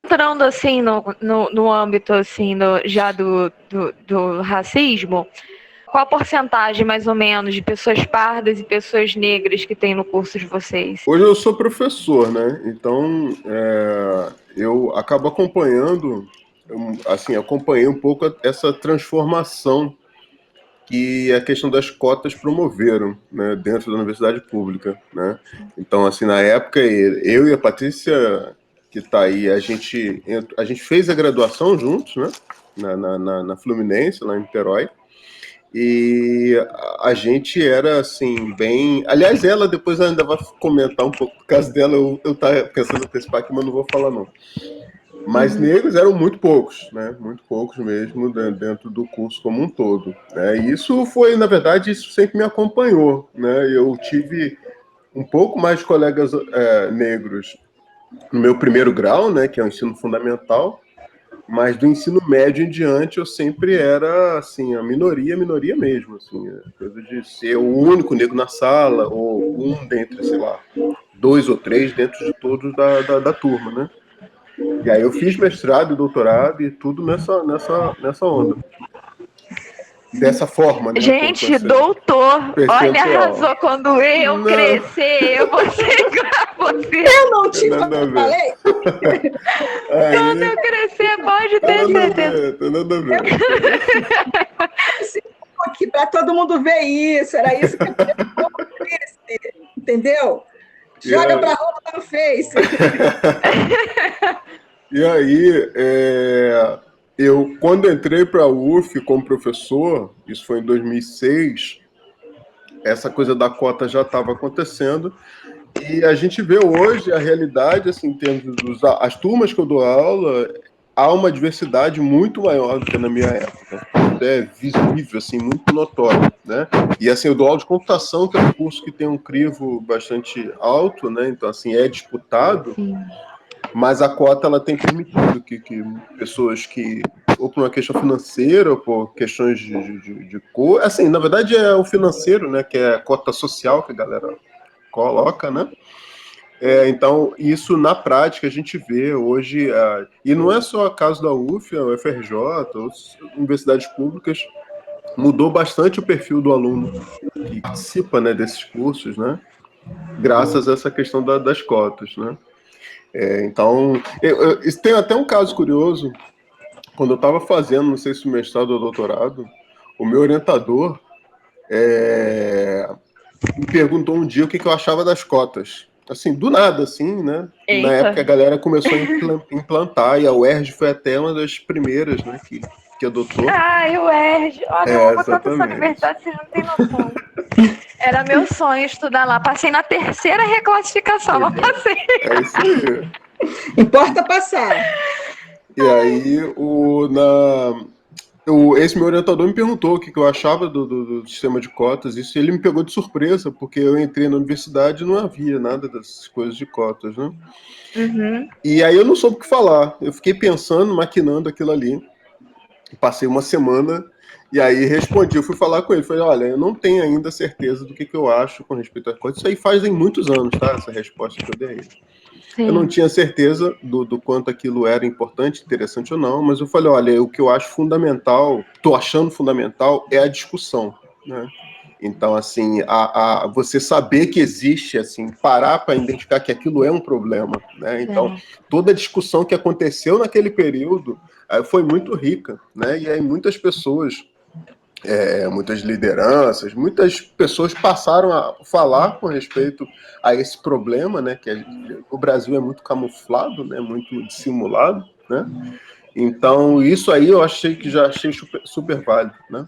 entrando assim no âmbito assim, já do racismo, qual a porcentagem mais ou menos de pessoas pardas e pessoas negras que tem no curso de vocês? Hoje eu sou professor, né? Então eu acabo acompanhando, assim, acompanhei um pouco essa transformação que a questão das cotas promoveram, né, dentro da universidade pública, né? Então, assim, na época, eu e a Patrícia, que está aí, a gente fez a graduação juntos, né? Na Fluminense, lá em Niterói. E a gente era assim, bem. Aliás, ela depois ainda vai comentar um pouco, por causa dela, eu tava pensando em antecipar aqui, mas não vou falar, não. Mas negros eram muito poucos, né? Muito poucos mesmo dentro do curso como um todo, né? E isso foi, na verdade, isso sempre me acompanhou, né? Eu tive um pouco mais de colegas negros no meu primeiro grau, né? Que é o ensino fundamental, mas do ensino médio em diante eu sempre era assim a minoria mesmo, assim, coisa de ser o único negro na sala ou um dentre, sei lá, dois ou três dentro de todos da turma, né? E aí eu fiz mestrado e doutorado e tudo nessa onda. Dessa forma, né? Com Gente, esse doutor, olha, percentual. arrasou. Quando eu Não, crescer, eu vou ser igual a você. Eu não tem te nada a ver. falei? Quando Aí, eu crescer, pode tem ter nada a certeza. ver, tem nada a ver. Aqui para todo mundo ver isso, era isso que eu queria, entendeu? E Joga aí, para rua no Face. e aí, eu, quando entrei para a UF como professor, isso foi em 2006, essa coisa da cota já estava acontecendo, e a gente vê hoje a realidade, assim, em termos as turmas que eu dou aula, há uma diversidade muito maior do que na minha época. É visível, assim, muito notório, né? E assim, eu dou aula de computação, que é um curso que tem um crivo bastante alto, né? Então, assim, é disputado, Sim. mas a cota ela tem permitido que pessoas que, ou por uma questão financeira, ou por questões de cor, assim, na verdade é o financeiro, né, que é a cota social que a galera coloca, né? Então, isso na prática a gente vê hoje, e não é só o caso da UF, a UFRJ, outras universidades públicas, mudou bastante o perfil do aluno que participa, né, desses cursos, né, graças a essa questão das cotas, né. Então, isso tem até um caso curioso. Quando eu estava fazendo, não sei se o mestrado ou doutorado, o meu orientador me perguntou um dia o que eu achava das cotas. Assim, do nada, assim, né? Na época a Eita. galera começou a implantar, e a UERJ foi até uma das primeiras, né, que adotou. Ai, o ERJ. Olha, eu amo tanto essa Exatamente. universidade, vocês não têm noção. Era meu sonho estudar lá. Passei na terceira reclassificação, mas passei. É isso aí. Importa passar. E aí, esse meu orientador me perguntou o que eu achava do sistema de cotas. Isso ele me pegou de surpresa, porque eu entrei na universidade e não havia nada dessas coisas de cotas, né? Uhum. E aí eu não soube o que falar. Eu fiquei pensando, maquinando aquilo ali. Passei uma semana e aí respondi. Eu fui falar com ele. Falei, olha, eu não tenho ainda certeza do que eu acho com respeito à cotas. Isso aí fazem muitos anos, tá? Essa resposta que eu dei a ele. Eu não Sim. tinha certeza do quanto aquilo era importante, interessante ou não, mas eu falei, olha, o que eu acho fundamental, estou achando fundamental, é a discussão, né? Então, assim, você saber que existe, assim, parar para identificar que aquilo é um problema, né? Então, É. toda a discussão que aconteceu naquele período foi muito rica, né? E aí muitas pessoas, muitas lideranças, muitas pessoas passaram a falar com respeito a esse problema, né? O Brasil é muito camuflado, né? Muito dissimulado, né? Então, isso aí eu achei super, super válido, né?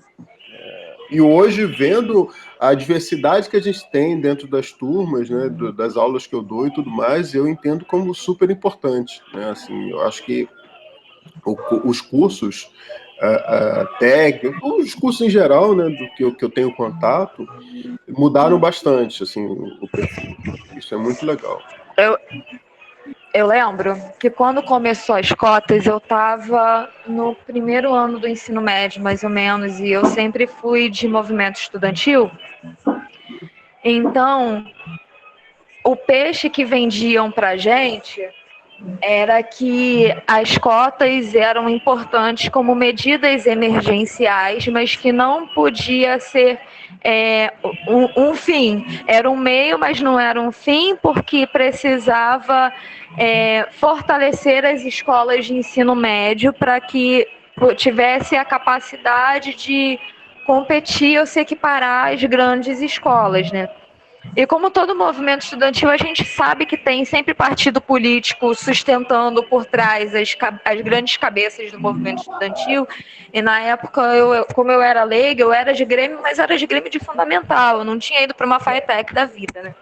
E hoje, vendo a diversidade que a gente tem dentro das turmas, né, das aulas que eu dou e tudo mais, eu entendo como super importante, né? Assim, eu acho que os cursos técnicos, os cursos em geral, né, do que eu tenho contato, mudaram bastante, assim, o perfil. Isso é muito legal. Eu, eu lembro que quando começou as cotas, eu estava no primeiro ano do ensino médio, mais ou menos, e eu sempre fui de movimento estudantil. Então, o peixe que vendiam pra gente era que as cotas eram importantes como medidas emergenciais, mas que não podia ser um fim. Era um meio, mas não era um fim, porque precisava fortalecer as escolas de ensino médio para que tivesse a capacidade de competir ou se equiparar às grandes escolas, né? E como todo movimento estudantil, a gente sabe que tem sempre partido político sustentando por trás as grandes cabeças do movimento estudantil. E na época, como eu era leiga, eu era de Grêmio, mas era de Grêmio de fundamental. Eu não tinha ido para uma FATEC da vida, né?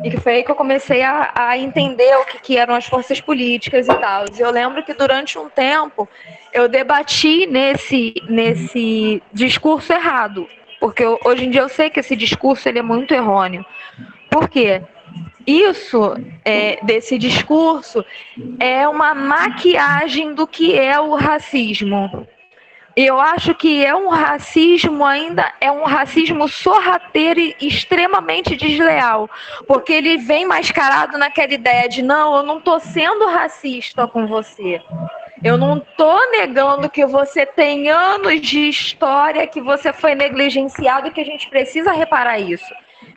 E que foi aí que eu comecei a entender o que eram as forças políticas e tal. E eu lembro que durante um tempo eu debati nesse discurso errado. Porque hoje em dia eu sei que esse discurso ele é muito errôneo. Por quê? Isso, desse discurso, é uma maquiagem do que é o racismo. Eu acho que é um racismo sorrateiro e extremamente desleal, porque ele vem mascarado naquela ideia de não, eu não estou sendo racista com você. Eu não estou negando que você tem anos de história, que você foi negligenciado e que a gente precisa reparar isso.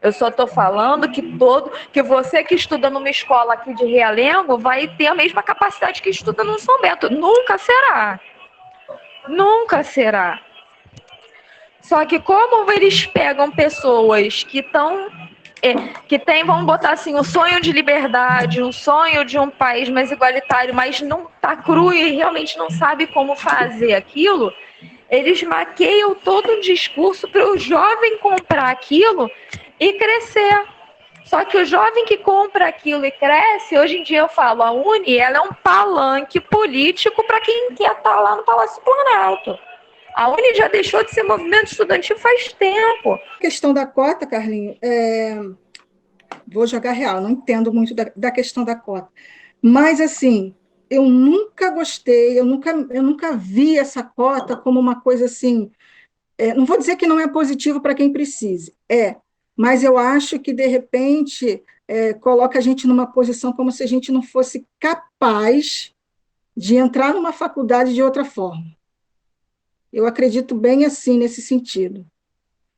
Eu só estou falando que você que estuda numa escola aqui de Realengo vai ter a mesma capacidade que estuda no São Bento. Nunca será. Nunca será. Só que como eles pegam pessoas que têm, vamos botar assim, um sonho de liberdade, um sonho de um país mais igualitário, mas não tá cru e realmente não sabe como fazer aquilo, eles maqueiam todo um discurso para o jovem comprar aquilo e crescer. Só que o jovem que compra aquilo e cresce, hoje em dia eu falo, a Uni, ela é um palanque político para quem quer estar lá no Palácio Planalto. A Uni já deixou de ser movimento estudantil faz tempo. A questão da cota, Carlinho, vou jogar real, não entendo muito da questão da cota. Mas, assim, eu nunca gostei, eu nunca vi essa cota como uma coisa assim. Não vou dizer que não é positivo para quem precise, mas eu acho que, de repente, coloca a gente numa posição como se a gente não fosse capaz de entrar numa faculdade de outra forma. Eu acredito bem assim, nesse sentido.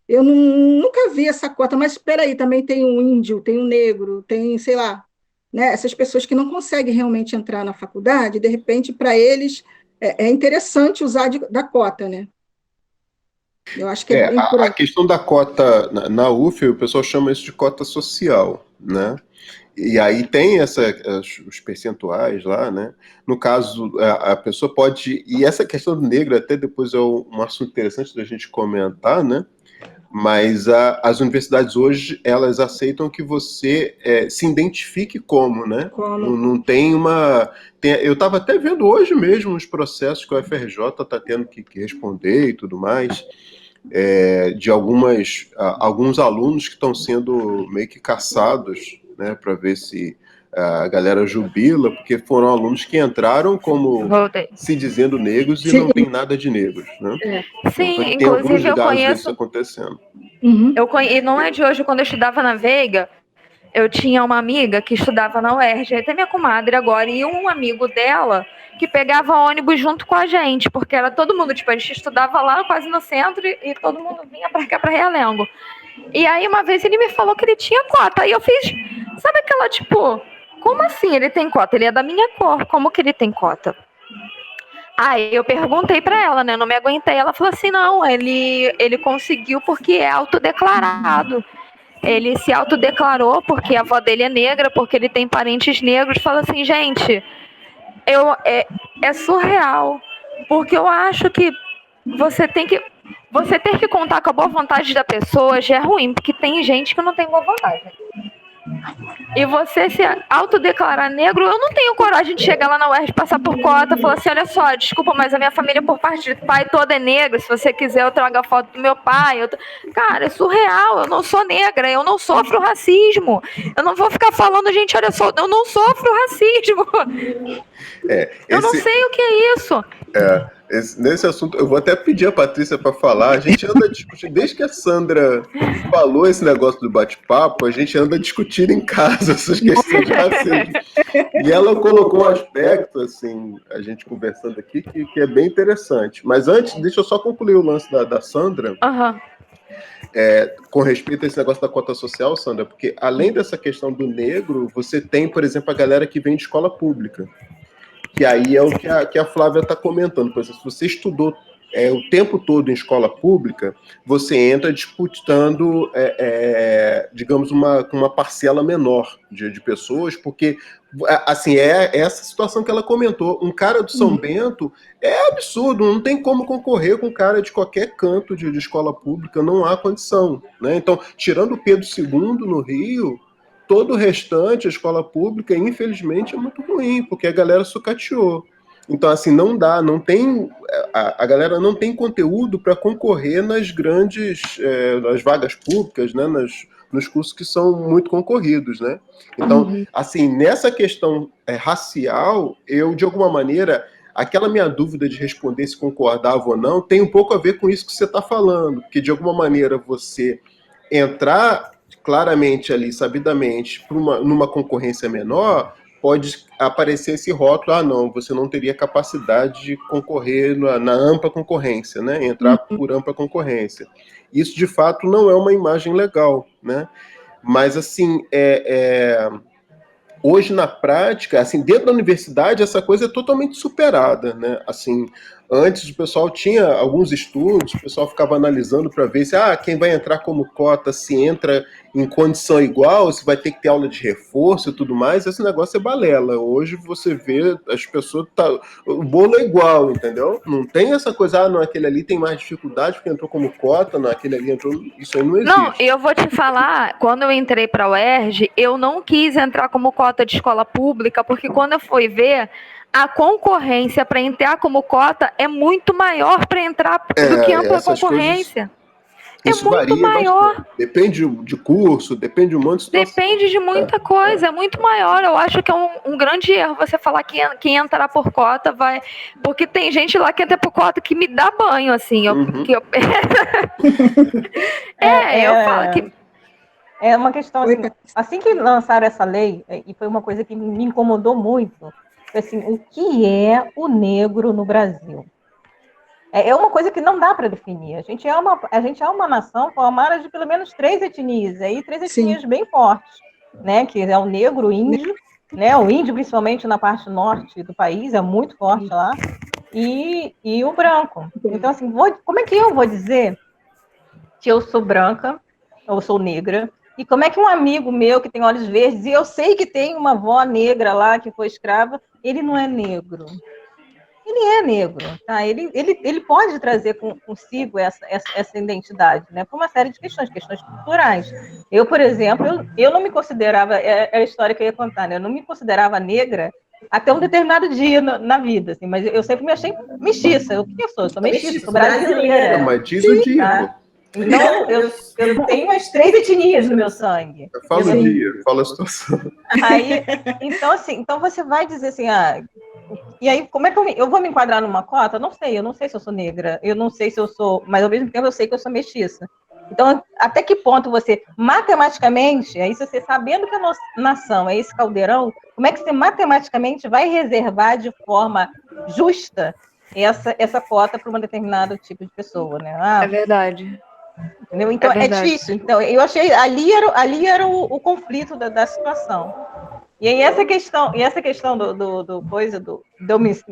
Eu nunca vi essa cota, mas espera aí, também tem um índio, tem um negro, tem, sei lá, né, essas pessoas que não conseguem realmente entrar na faculdade, de repente, para eles, é interessante usar da cota, né? Eu acho que é bem por A aí. questão da cota na UF, o pessoal chama isso de cota social, né? E aí tem os percentuais lá, né? No caso, a pessoa pode... E essa questão do negro até depois é um assunto interessante da gente comentar, né? Mas as universidades hoje, elas aceitam que você se identifique como, né? Como? Não tem uma... eu estava até vendo hoje mesmo os processos que o FRJ está tendo que responder e tudo mais, de alguns alunos que estão sendo meio que caçados, né, para ver se a galera jubila, porque foram alunos que entraram como se dizendo negros e Sim. não tem nada de negros, né? Sim, Então, tem inclusive alguns eu casos conheço. disso acontecendo. Uhum. E não é de hoje, quando eu estudava na Veiga, eu tinha uma amiga que estudava na UERJ, até minha comadre agora, e um amigo dela que pegava ônibus junto com a gente, porque era todo mundo, tipo, a gente estudava lá quase no centro e todo mundo vinha pra cá, pra Realengo. E aí uma vez ele me falou que ele tinha cota, aí eu fiz, sabe aquela, tipo, como assim ele tem cota? Ele é da minha cor, como que ele tem cota? Aí eu perguntei pra ela, né, eu não me aguentei, ela falou assim, não, ele conseguiu porque é autodeclarado. Ele se autodeclarou porque a avó dele é negra, porque ele tem parentes negros. Fala assim, gente, é surreal. Porque eu acho que você ter que contar com a boa vontade da pessoa já é ruim, porque tem gente que não tem boa vontade. E você se autodeclarar negro, eu não tenho coragem de chegar lá na UERJ, passar por cota, falar assim, olha só, desculpa, mas a minha família por parte de pai toda é negra, se você quiser eu trago a foto do meu pai. Cara, é surreal, eu não sou negra, eu não sofro racismo. Eu não vou ficar falando, gente, olha só, eu não sofro racismo. Eu não sei o que é isso. Nesse assunto, eu vou até pedir a Patrícia para falar. A gente anda discutindo, desde que a Sandra falou esse negócio do bate-papo, a gente anda discutindo em casa essas questões de racismo. E ela colocou um aspecto, assim, a gente conversando aqui, que é bem interessante. Mas antes, deixa eu só concluir o lance da Sandra. Aham. Com respeito a esse negócio da cota social, Sandra, porque além dessa questão do negro, você tem, por exemplo, a galera que vem de escola pública, que aí é o que a Flávia está comentando. Por exemplo, se você estudou o tempo todo em escola pública, você entra disputando, digamos, com uma parcela menor de pessoas, porque, assim, é essa situação que ela comentou. Um cara do São Bento é absurdo, não tem como concorrer com um cara de qualquer canto de escola pública, não há condição, né? Então, tirando o Pedro II no Rio, todo o restante, a escola pública, infelizmente, é muito ruim, porque a galera sucateou. Então, assim, não dá, não tem. A galera não tem conteúdo para concorrer nas grandes, nas vagas públicas, né, nos cursos que são muito concorridos, né? Então, assim, nessa questão racial, eu, de alguma maneira, aquela minha dúvida de responder se concordava ou não, tem um pouco a ver com isso que você está falando, porque, de alguma maneira, você entrar claramente ali, sabidamente, numa concorrência menor, pode aparecer esse rótulo, não, você não teria capacidade de concorrer na ampla concorrência, né? Entrar por ampla concorrência. Isso, de fato, não é uma imagem legal, né? Mas, assim, hoje, na prática, assim, dentro da universidade, essa coisa é totalmente superada, né? Assim, antes o pessoal tinha alguns estudos, o pessoal ficava analisando para ver se quem vai entrar como cota, se entra em condição igual, se vai ter que ter aula de reforço e tudo mais. Esse negócio é balela. Hoje você vê as pessoas, o bolo é igual, entendeu? Não tem essa coisa, não, aquele ali tem mais dificuldade porque entrou como cota, não, aquele ali entrou. Isso aí não existe. Não, eu vou te falar, quando eu entrei para a UERJ, eu não quis entrar como cota de escola pública, porque quando eu fui ver, a concorrência para entrar como cota é muito maior para entrar do que ampla concorrência. Isso é muito varia maior. Bastante. Depende de curso, depende de um monte de situação. Depende de muita coisa, é muito maior. Eu acho que é um grande erro você falar que quem entrar por cota vai. Porque tem gente lá que entra por cota que me dá banho, assim. Eu falo que. É uma questão assim que lançaram essa lei, e foi uma coisa que me incomodou muito, assim, o que é o negro no Brasil? É uma coisa que não dá para definir. A gente é uma nação formada de pelo menos 3 etnias, aí 3 etnias bem fortes, né? Que é o negro, o índio, né? O índio, principalmente na parte norte do país, é muito forte lá, e o branco. Então, assim, como é que eu vou dizer que eu sou branca, ou sou negra, e como é que um amigo meu que tem olhos verdes, e eu sei que tem uma avó negra lá que foi escrava, ele não é negro? Ele é negro, tá? Ele pode trazer consigo essa identidade, né? Por uma série de questões culturais. Eu, por exemplo, eu não me considerava, é a história que eu ia contar, né? Eu não me considerava negra até um determinado dia na vida, assim, mas eu sempre me achei mestiça. O que eu sou? Eu sou mestiça, sou brasileira. Mas diz o dia, tá? Então, eu tenho as 3 etnias no meu sangue. Fala o dia, fala a situação. Aí, então, assim, então você vai dizer assim, e aí, como é que eu vou me enquadrar numa cota? Eu não sei se eu sou negra, eu não sei se eu sou, mas ao mesmo tempo eu sei que eu sou mestiça. Então, até que ponto você, matematicamente, aí se você sabendo que a nação é esse caldeirão, como é que você matematicamente vai reservar de forma justa essa cota para um determinado tipo de pessoa, né? É verdade. Entendeu? Então, é difícil. Então, eu achei, ali era o conflito da situação. E aí essa questão do coisa de eu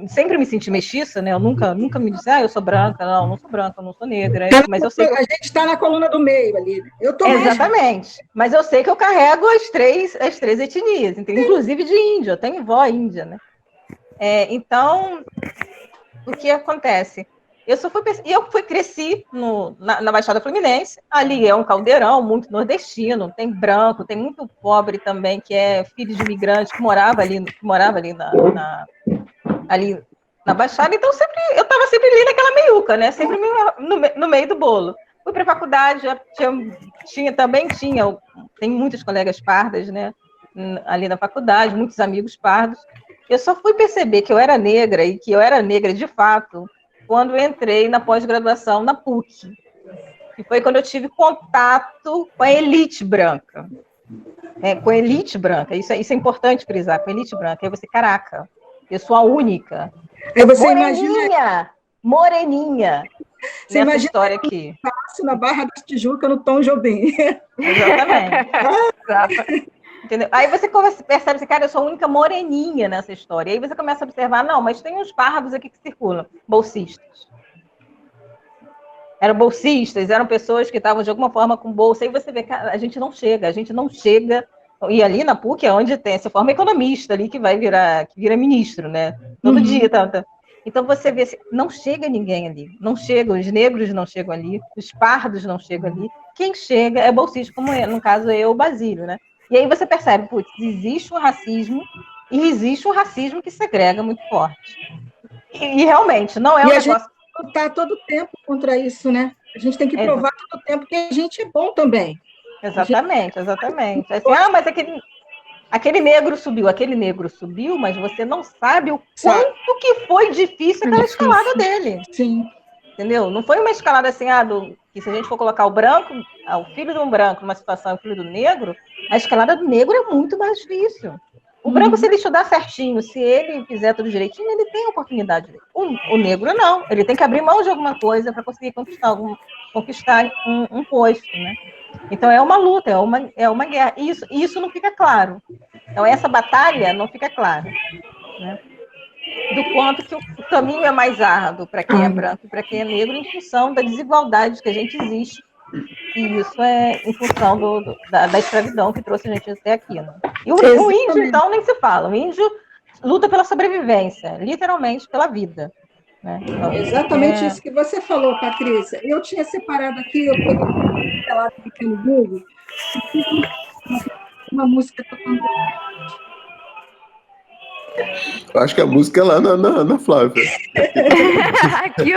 sempre me sentir mestiça, né? Eu nunca me disse, eu sou branca, não sou branca, eu não sou negra, mas eu sei que... A gente está na coluna do meio ali. Eu tô Exatamente. Mas eu sei que eu carrego as três etnias, inclusive de índia, eu tenho vó índia, né? Então, o que acontece? Cresci na Baixada Fluminense, ali é um caldeirão muito nordestino, tem branco, tem muito pobre também, que é filho de imigrante, que morava ali na Baixada, então eu estava sempre ali naquela meiuca, né? Sempre no meio do bolo. Fui para a faculdade, tem muitas colegas pardas, né? Ali na faculdade, muitos amigos pardos. Eu só fui perceber que eu era negra, e que eu era negra de fato, quando eu entrei na pós-graduação na PUC, que foi quando eu tive contato com a elite branca. com a elite branca. Isso é importante frisar, com a elite branca. Aí você, caraca, pessoa única. Aí você Moreninha, você nessa história aqui. Na Barra da Tijuca, no Tom Jobim. Exatamente. Entendeu? Aí você percebe assim, cara, eu sou a única moreninha nessa história. Aí você começa a observar, não, mas tem uns pardos aqui que circulam, bolsistas. Eram bolsistas, eram pessoas que estavam de alguma forma com bolsa. Aí você vê, cara, a gente não chega. E ali na PUC é onde tem, você forma economista ali que vira ministro, né? Todo dia, tá. Então você vê, não chega ninguém ali, não chega, os negros não chegam ali, os pardos não chegam ali. Quem chega é bolsista, como é, no caso eu, o Basílio, né? E aí você percebe, putz, existe um racismo e existe um racismo que segrega muito forte. E realmente, não é um negócio... A gente lutar todo tempo contra isso, né? A gente tem que provar todo tempo que a gente é bom também. Exatamente. Assim, mas aquele negro subiu, mas você não sabe o quanto que foi difícil aquela escalada dele. Sim. Entendeu? Não foi uma escalada assim, que se a gente for colocar o branco, o filho de um branco numa situação, o filho do negro, a escalada do negro é muito mais difícil. O branco, se ele estudar certinho, se ele fizer tudo direitinho, ele tem a oportunidade. O negro não, ele tem que abrir mão de alguma coisa para conseguir conquistar um posto, né? Então é uma luta, é uma guerra. Isso não fica claro. Então essa batalha não fica clara, né? Do quanto que o caminho é mais árduo para quem é branco e para quem é negro, em função da desigualdade que a gente existe. E isso é em função da escravidão que trouxe a gente até aqui. Né? E o índio, então, nem se fala. O índio luta pela sobrevivência, literalmente pela vida. Né? Então, exatamente isso que você falou, Patrícia. Eu tinha separado aqui, eu peguei lá no Google, uma música tocando. Acho que a música é lá na Flávia. Aqui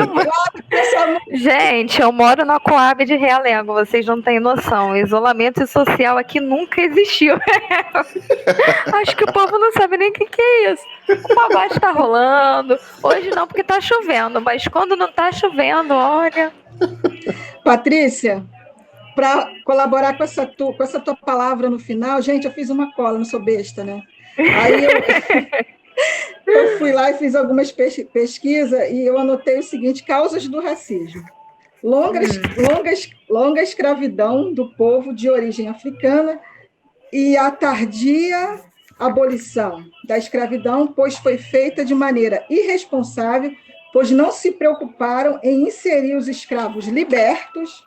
Gente, eu moro na Coab de Realengo, vocês não têm noção. O isolamento social aqui nunca existiu. Acho que o povo não sabe nem o que é isso. O pagode tá rolando. Hoje não, porque tá chovendo, mas quando não tá chovendo, olha. Patrícia, para colaborar com essa tua palavra no final, gente, eu fiz uma cola, não sou besta, né? Aí eu fui lá e fiz algumas pesquisas e eu anotei o seguinte: causas do racismo. Longa escravidão do povo de origem africana e a tardia abolição da escravidão, pois foi feita de maneira irresponsável, pois não se preocuparam em inserir os escravos libertos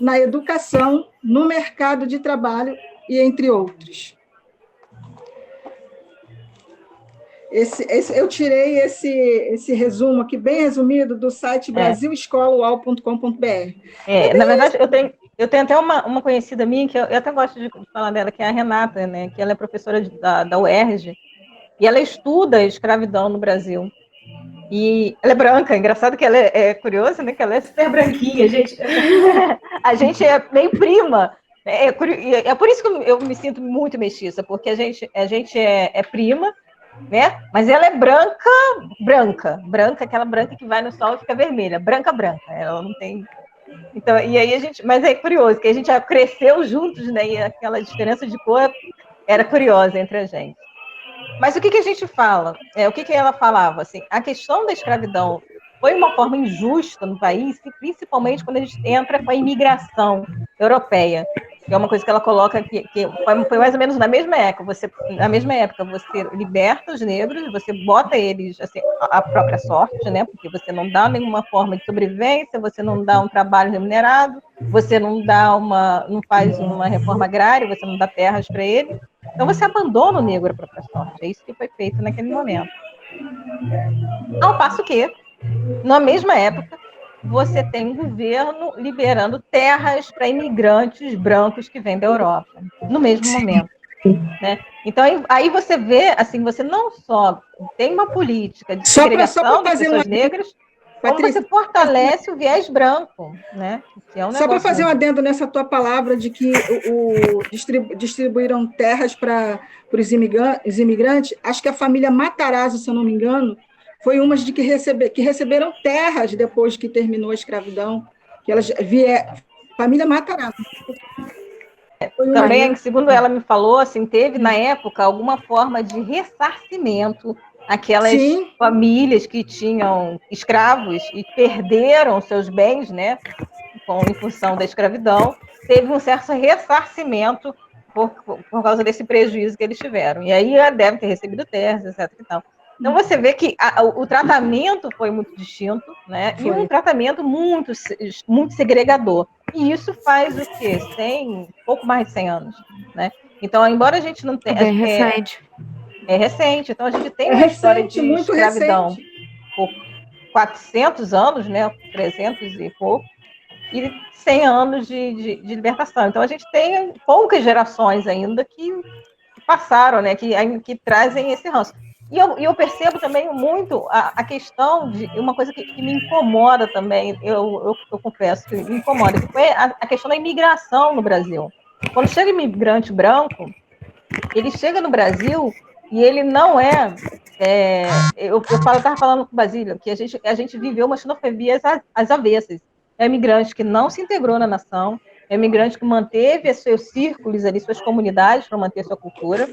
na educação, no mercado de trabalho e entre outros. Eu tirei esse resumo aqui, bem resumido, do site brasilescolaual.com.br. Na verdade, eu tenho até uma conhecida minha, que eu até gosto de falar dela, que é a Renata, né, que ela é professora da UERJ, e ela estuda a escravidão no Brasil. E ela é branca, engraçado que ela é curiosa, né, que ela é super branquinha, a gente é meio prima. É por isso que eu me sinto muito mestiça, porque a gente é prima, né? Mas ela é branca, aquela branca que vai no sol e fica vermelha, branca, ela não tem... Então, e aí mas é curioso, que a gente já cresceu juntos, né? E aquela diferença de cor era curiosa entre a gente. Mas o que a gente fala? O que ela falava? Assim, a questão da escravidão foi uma forma injusta no país, principalmente quando a gente entra com a imigração europeia, que é uma coisa que ela coloca que foi mais ou menos na mesma época. Você liberta os negros, você bota eles assim, à própria sorte, né? Porque você não dá nenhuma forma de sobrevivência, você não dá um trabalho remunerado, você não faz uma reforma agrária, você não dá terras para ele. Então você abandona o negro à própria sorte. É isso que foi feito naquele momento. Ao passo que, na mesma época, você tem um governo liberando terras para imigrantes brancos que vêm da Europa, no mesmo momento. Né? Então, aí você vê, assim, você não só tem uma política de segregação das pessoas negras, como você fortalece o viés branco. Né? Só para fazer um adendo nessa tua palavra de que distribuíram terras para os imigrantes, acho que a família Matarazzo, se eu não me engano, foi uma de que receberam terras depois que terminou a escravidão, que elas família Matarazzo. Também, segundo ela me falou, assim, teve na época alguma forma de ressarcimento aquelas famílias que tinham escravos e perderam seus bens, né, em função da escravidão, teve um certo ressarcimento por causa desse prejuízo que eles tiveram. E aí deve ter recebido terras, etc. E tal. Então você vê que o tratamento foi muito distinto, né? E um tratamento muito, muito segregador. E isso faz o quê? Pouco mais de 100 anos, né? Então, embora a gente não tenha... Bem recente. É recente. Então, a gente tem uma história de escravidão por 400 anos, né? 300 e pouco, e 100 anos de libertação. Então, a gente tem poucas gerações ainda que passaram, né? Que trazem esse ranço. E eu percebo também muito a questão de uma coisa que me incomoda também, eu confesso que me incomoda, que foi a questão da imigração no Brasil. Quando chega imigrante branco, ele chega no Brasil e ele não eu estava falando com o Basílio, que a gente viveu uma xenofobia às avessas. É imigrante que não se integrou na nação, é imigrante que manteve seus círculos ali, suas comunidades para manter sua cultura,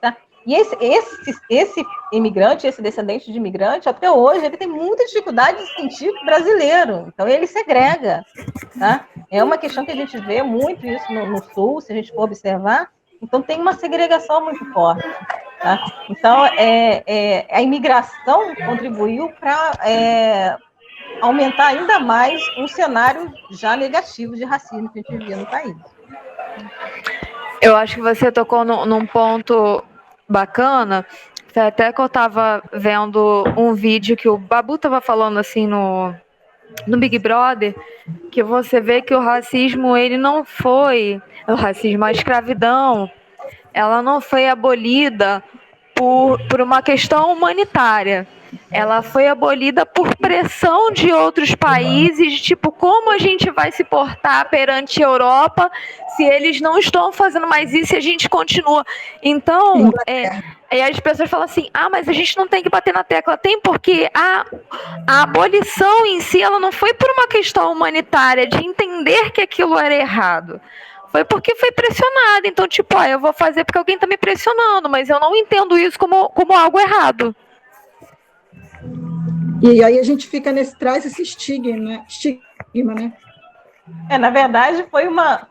tá? E esse imigrante, esse descendente de imigrante, até hoje, ele tem muita dificuldade de se sentir brasileiro. Então, ele segrega. Tá? É uma questão que a gente vê muito isso no Sul, se a gente for observar. Então, tem uma segregação muito forte. Tá? Então, a imigração contribuiu para aumentar ainda mais um cenário já negativo de racismo que a gente vivia no país. Eu acho que você tocou num ponto bacana. Foi até que eu estava vendo um vídeo que o Babu estava falando assim no Big Brother, que você vê que o racismo, ele não foi... O racismo, a escravidão, ela não foi abolida por uma questão humanitária. Ela foi abolida por pressão de outros países, tipo, como a gente vai se portar perante a Europa se eles não estão fazendo mais isso e a gente continua. Então, aí as pessoas falam assim, mas a gente não tem que bater na tecla. Tem, porque a abolição em si, ela não foi por uma questão humanitária, de entender que aquilo era errado. Foi porque foi pressionado. Então, tipo, eu vou fazer porque alguém está me pressionando, mas eu não entendo isso como algo errado. E aí a gente traz esse estigma, né? Na verdade, foi uma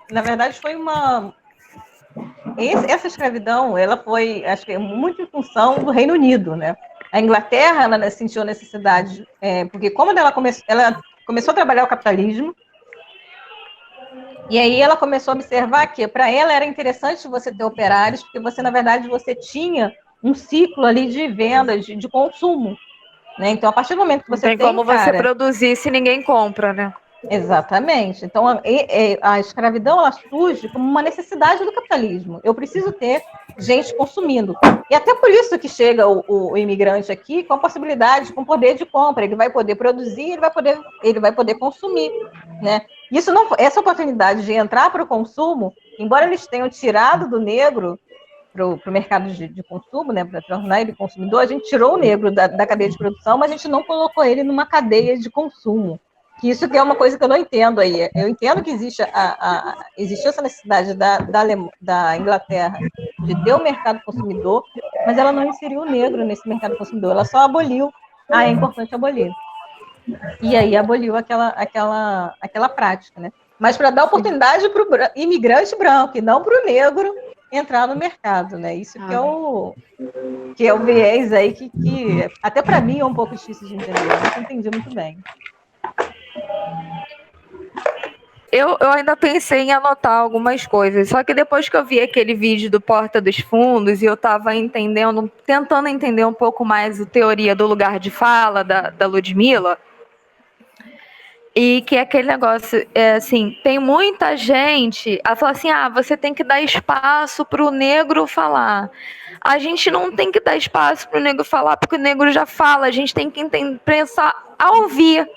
essa escravidão, ela foi, acho que muito em função do Reino Unido, né? A Inglaterra, ela sentiu a necessidade, porque como ela começou a trabalhar o capitalismo, e aí ela começou a observar que para ela era interessante você ter operários, porque você, na verdade, você tinha um ciclo ali de venda, de consumo, né? Então, a partir do momento que você tem como você produzir se ninguém compra, né? Exatamente. Então, a escravidão, ela surge como uma necessidade do capitalismo. Eu preciso ter gente consumindo. E até por isso que chega o imigrante aqui com a possibilidade, com poder de compra. Ele vai poder produzir, ele vai poder consumir, né? Essa oportunidade de entrar para o consumo, embora eles tenham tirado do negro para o mercado de consumo, né, para tornar ele consumidor, a gente tirou o negro da cadeia de produção, mas a gente não colocou ele numa cadeia de consumo. Que isso que é uma coisa que eu não entendo aí. Eu entendo que existe existiu essa necessidade da Inglaterra de ter o mercado consumidor, mas ela não inseriu o negro nesse mercado consumidor, ela só aboliu. É importante abolir. E aí aboliu aquela prática, né? Mas para dar oportunidade para o imigrante branco e não para o negro entrar no mercado, né? Isso que é o viés aí que até para mim é um pouco difícil de entender. Eu não entendi muito bem. Eu ainda pensei em anotar algumas coisas, só que depois que eu vi aquele vídeo do Porta dos Fundos e eu estava tentando entender um pouco mais a teoria do lugar de fala da Ludmilla, e que aquele negócio, assim, tem muita gente, ela fala assim, você tem que dar espaço para o negro falar. A gente não tem que dar espaço para o negro falar, porque o negro já fala, a gente tem que pensar a ouvir.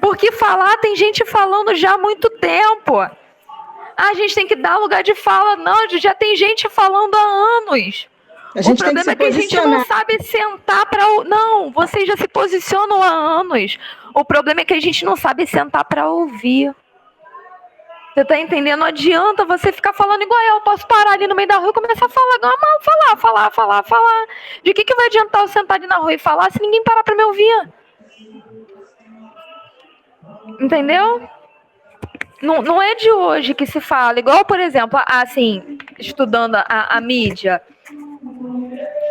Porque falar, tem gente falando já há muito tempo. A gente tem que dar lugar de fala. Não, já tem gente falando há anos. O problema é que a gente não sabe sentar para... Não, vocês já se posicionam há anos. O problema é que a gente não sabe sentar para ouvir. Você tá entendendo? Não adianta você ficar falando igual eu. Posso parar ali no meio da rua e começar a falar igual a mal, falar. De que vai adiantar eu sentar ali na rua e falar se ninguém parar pra me ouvir? Entendeu? Não é de hoje que se fala. Igual, por exemplo, assim, estudando a mídia,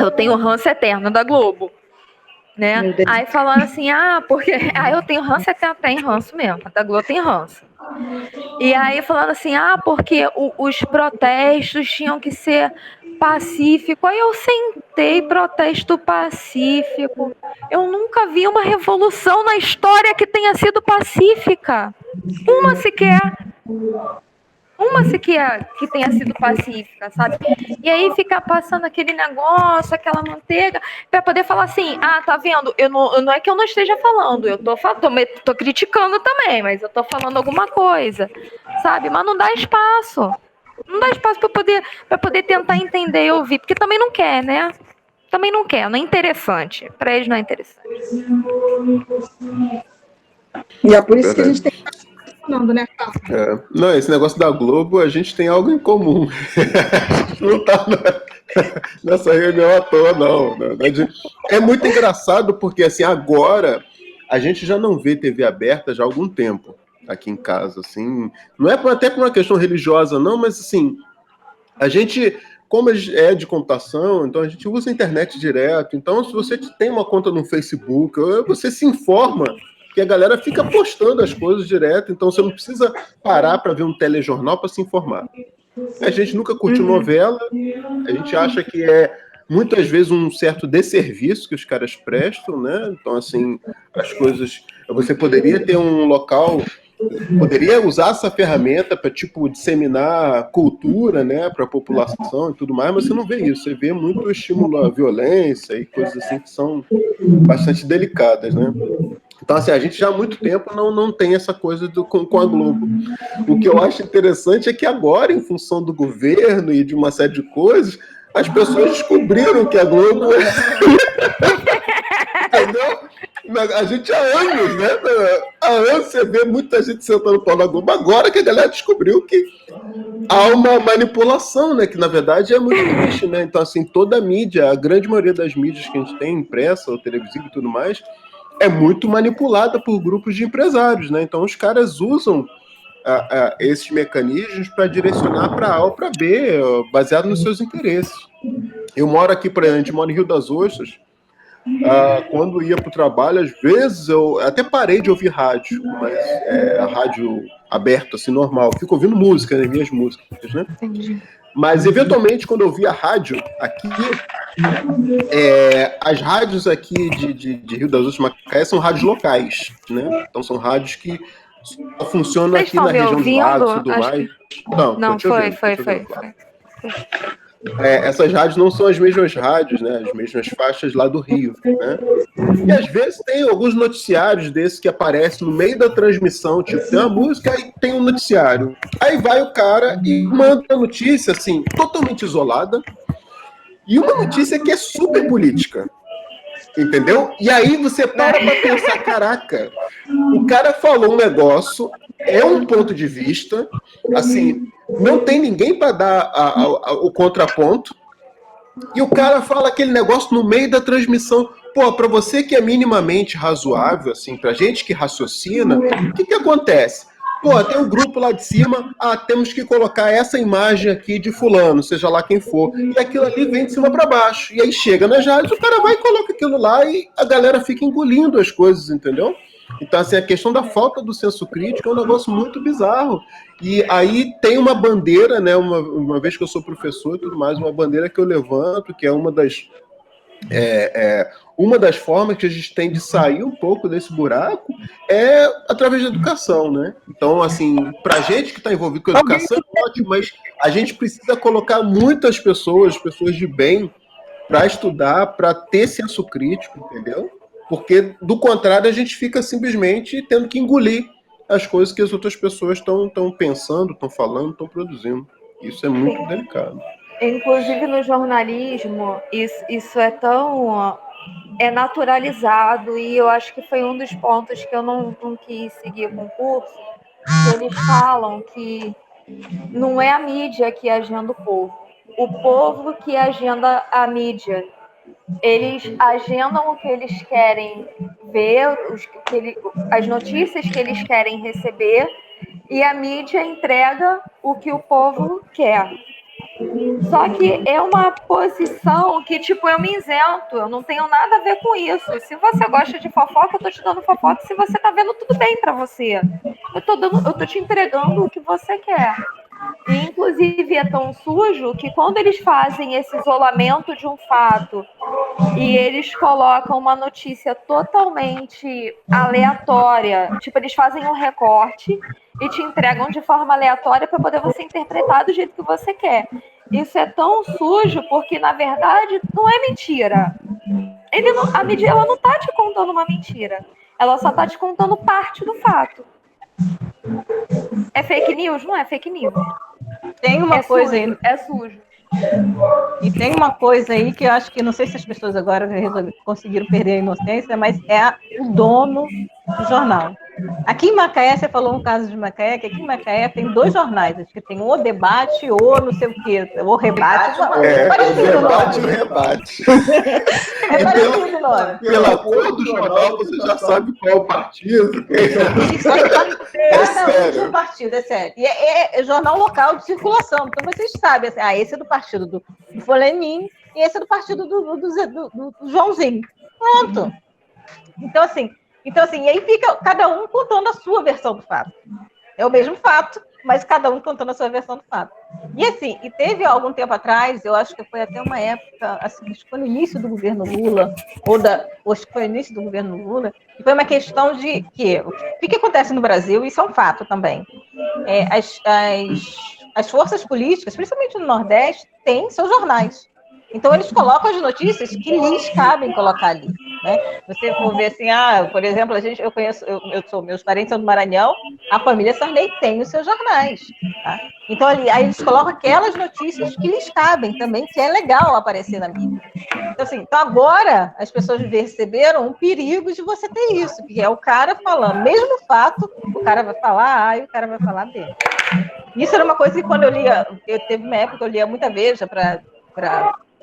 eu tenho o ranço eterno da Globo, né? Aí falando assim, porque... Aí eu tenho ranço eterno, tem ranço mesmo. Da Globo tem ranço. E aí falando assim, porque os protestos tinham que ser pacíficos. Aí eu sentei, protesto pacífico. Eu nunca vi uma revolução na história que tenha sido pacífica. Uma sequer que tenha sido pacífica, sabe? E aí fica passando aquele negócio, aquela manteiga, para poder falar assim, tá vendo? Não é que eu não esteja falando, eu tô criticando também, mas eu tô falando alguma coisa, sabe? Mas não dá espaço. Não dá espaço para poder tentar entender e ouvir, porque também não quer, né? Também não quer, não é interessante. Para eles não é interessante. E é por isso que a gente tem que estar falando, né, Carla? Não, esse negócio da Globo, a gente tem algo em comum. A gente não tá nessa reunião à toa, não. É muito engraçado porque, assim, agora a gente já não vê TV aberta já há algum tempo aqui em casa, assim. Não é até por uma questão religiosa, não, mas, assim, a gente, como é de computação, então a gente usa a internet direto. Então, se você tem uma conta no Facebook, você se informa, que a galera fica postando as coisas direto, então você não precisa parar para ver um telejornal para se informar. A gente nunca curtiu novela, a gente acha que é muitas vezes um certo desserviço que os caras prestam, né? Então, assim, as coisas... Você poderia ter um local... Poderia usar essa ferramenta para, tipo, disseminar cultura, né, para a população e tudo mais, mas você não vê isso. Você vê muito estímulo à violência e coisas assim que são bastante delicadas, né? Então, assim, a gente já há muito tempo não tem essa coisa com a Globo. O que eu acho interessante é que agora, em função do governo e de uma série de coisas, as pessoas descobriram que a Globo é... Entendeu? A gente há anos, né? Há anos você vê muita gente sentando pau na Globo. Agora que a galera descobriu que há uma manipulação, né? Que na verdade é muito triste, né? Então, assim, toda a mídia, a grande maioria das mídias que a gente tem, impressa ou televisiva e tudo mais, é muito manipulada por grupos de empresários, né? Então os caras usam esses mecanismos para direcionar para A ou para B, baseado nos seus interesses. Eu moro aqui, a gente mora em Rio das Ostras. Quando ia para o trabalho, às vezes eu até parei de ouvir rádio, mas a rádio aberta, assim, normal. Fico ouvindo música, né? Minhas músicas, né? Entendi. Mas, eventualmente, quando eu via rádio aqui, as rádios aqui de Rio das Ostras, Macaé, são rádios locais, né? Então, são rádios que só funcionam aqui na região dos lagos e tudo mais. Não, foi. Essas rádios não são as mesmas rádios, né? As mesmas faixas lá do Rio, né? E às vezes tem alguns noticiários desses que aparecem no meio da transmissão, tipo, tem uma música e tem um noticiário. Aí vai o cara e manda a notícia, assim, totalmente isolada, e uma notícia que é super política. Entendeu? E aí você para pra pensar, caraca, o cara falou um negócio, é um ponto de vista, assim, não tem ninguém para dar o contraponto, e o cara fala aquele negócio no meio da transmissão. Pô, para você que é minimamente razoável, assim, pra gente que raciocina, o que acontece? Pô, tem um grupo lá de cima, temos que colocar essa imagem aqui de fulano, seja lá quem for, e aquilo ali vem de cima para baixo. E aí chega nas rádios, o cara vai e coloca aquilo lá e a galera fica engolindo as coisas, entendeu? Então, assim, a questão da falta do senso crítico é um negócio muito bizarro. E aí tem uma bandeira, né, uma vez que eu sou professor e tudo mais, uma bandeira que eu levanto, que é uma das formas que a gente tem de sair um pouco desse buraco é através da educação, né? Então, assim, pra gente que está envolvido com a educação é ótimo, mas a gente precisa colocar muitas pessoas de bem, para estudar, para ter senso crítico, entendeu? Porque, do contrário, a gente fica simplesmente tendo que engolir as coisas que as outras pessoas estão pensando, estão falando, estão produzindo. Isso é muito delicado. Inclusive no jornalismo, isso é tão naturalizado, e eu acho que foi um dos pontos que eu não quis seguir o concurso, eles falam que não é a mídia que agenda o povo que agenda a mídia. Eles agendam o que eles querem ver, as notícias que eles querem receber, e a mídia entrega o que o povo quer. Só que é uma posição que, tipo, eu me isento, eu não tenho nada a ver com isso. Se você gosta de fofoca, eu tô te dando fofoca. Se você tá vendo, tudo bem pra você. Eu tô te entregando o que você quer. E, inclusive, é tão sujo que quando eles fazem esse isolamento de um fato e eles colocam uma notícia totalmente aleatória, tipo, eles fazem um recorte e te entregam de forma aleatória para poder você interpretar do jeito que você quer. Isso é tão sujo porque, na verdade, não é mentira. A mídia ela não tá te contando uma mentira. Ela só tá te contando parte do fato. É fake news? Não é fake news. Tem uma coisa sujo, aí. É sujo. E tem uma coisa aí que eu acho que não sei se as pessoas agora conseguiram perder a inocência, mas é o dono do jornal. Aqui em Macaé, você falou um caso de Macaé, que aqui em Macaé tem 2 jornais, acho que tem o Debate ou não sei o quê, ou Rebate. O Debate e o Rebate. É parecido o nome. Pela cor do jornal, você já sabe qual é o partido. Cada um de um partido, é sério. E é jornal local de circulação, então vocês sabem, assim, esse é do partido do Fulaninho e esse é do partido do Joãozinho. Pronto. Então, assim, e aí fica cada um contando a sua versão do fato. É o mesmo fato, mas cada um contando a sua versão do fato. E assim, e teve algum tempo atrás, eu acho que foi até uma época, assim, acho que foi no início do governo Lula, acho que foi no início do governo Lula, e foi uma questão de que o que acontece no Brasil, isso é um fato também. As forças políticas, principalmente no Nordeste, têm seus jornais. Então, eles colocam as notícias que lhes cabem colocar ali. Né? Você for ver assim, por exemplo, meus parentes são do Maranhão, a família Sarney tem os seus jornais. Tá? Então, aí eles colocam aquelas notícias que lhes cabem também, que é legal aparecer na mídia. Então, assim, agora as pessoas receberam um perigo de você ter isso, que é o cara falando, mesmo fato, o cara vai falar A e o cara vai falar B. Isso era uma coisa que quando teve uma época que eu lia muita Veja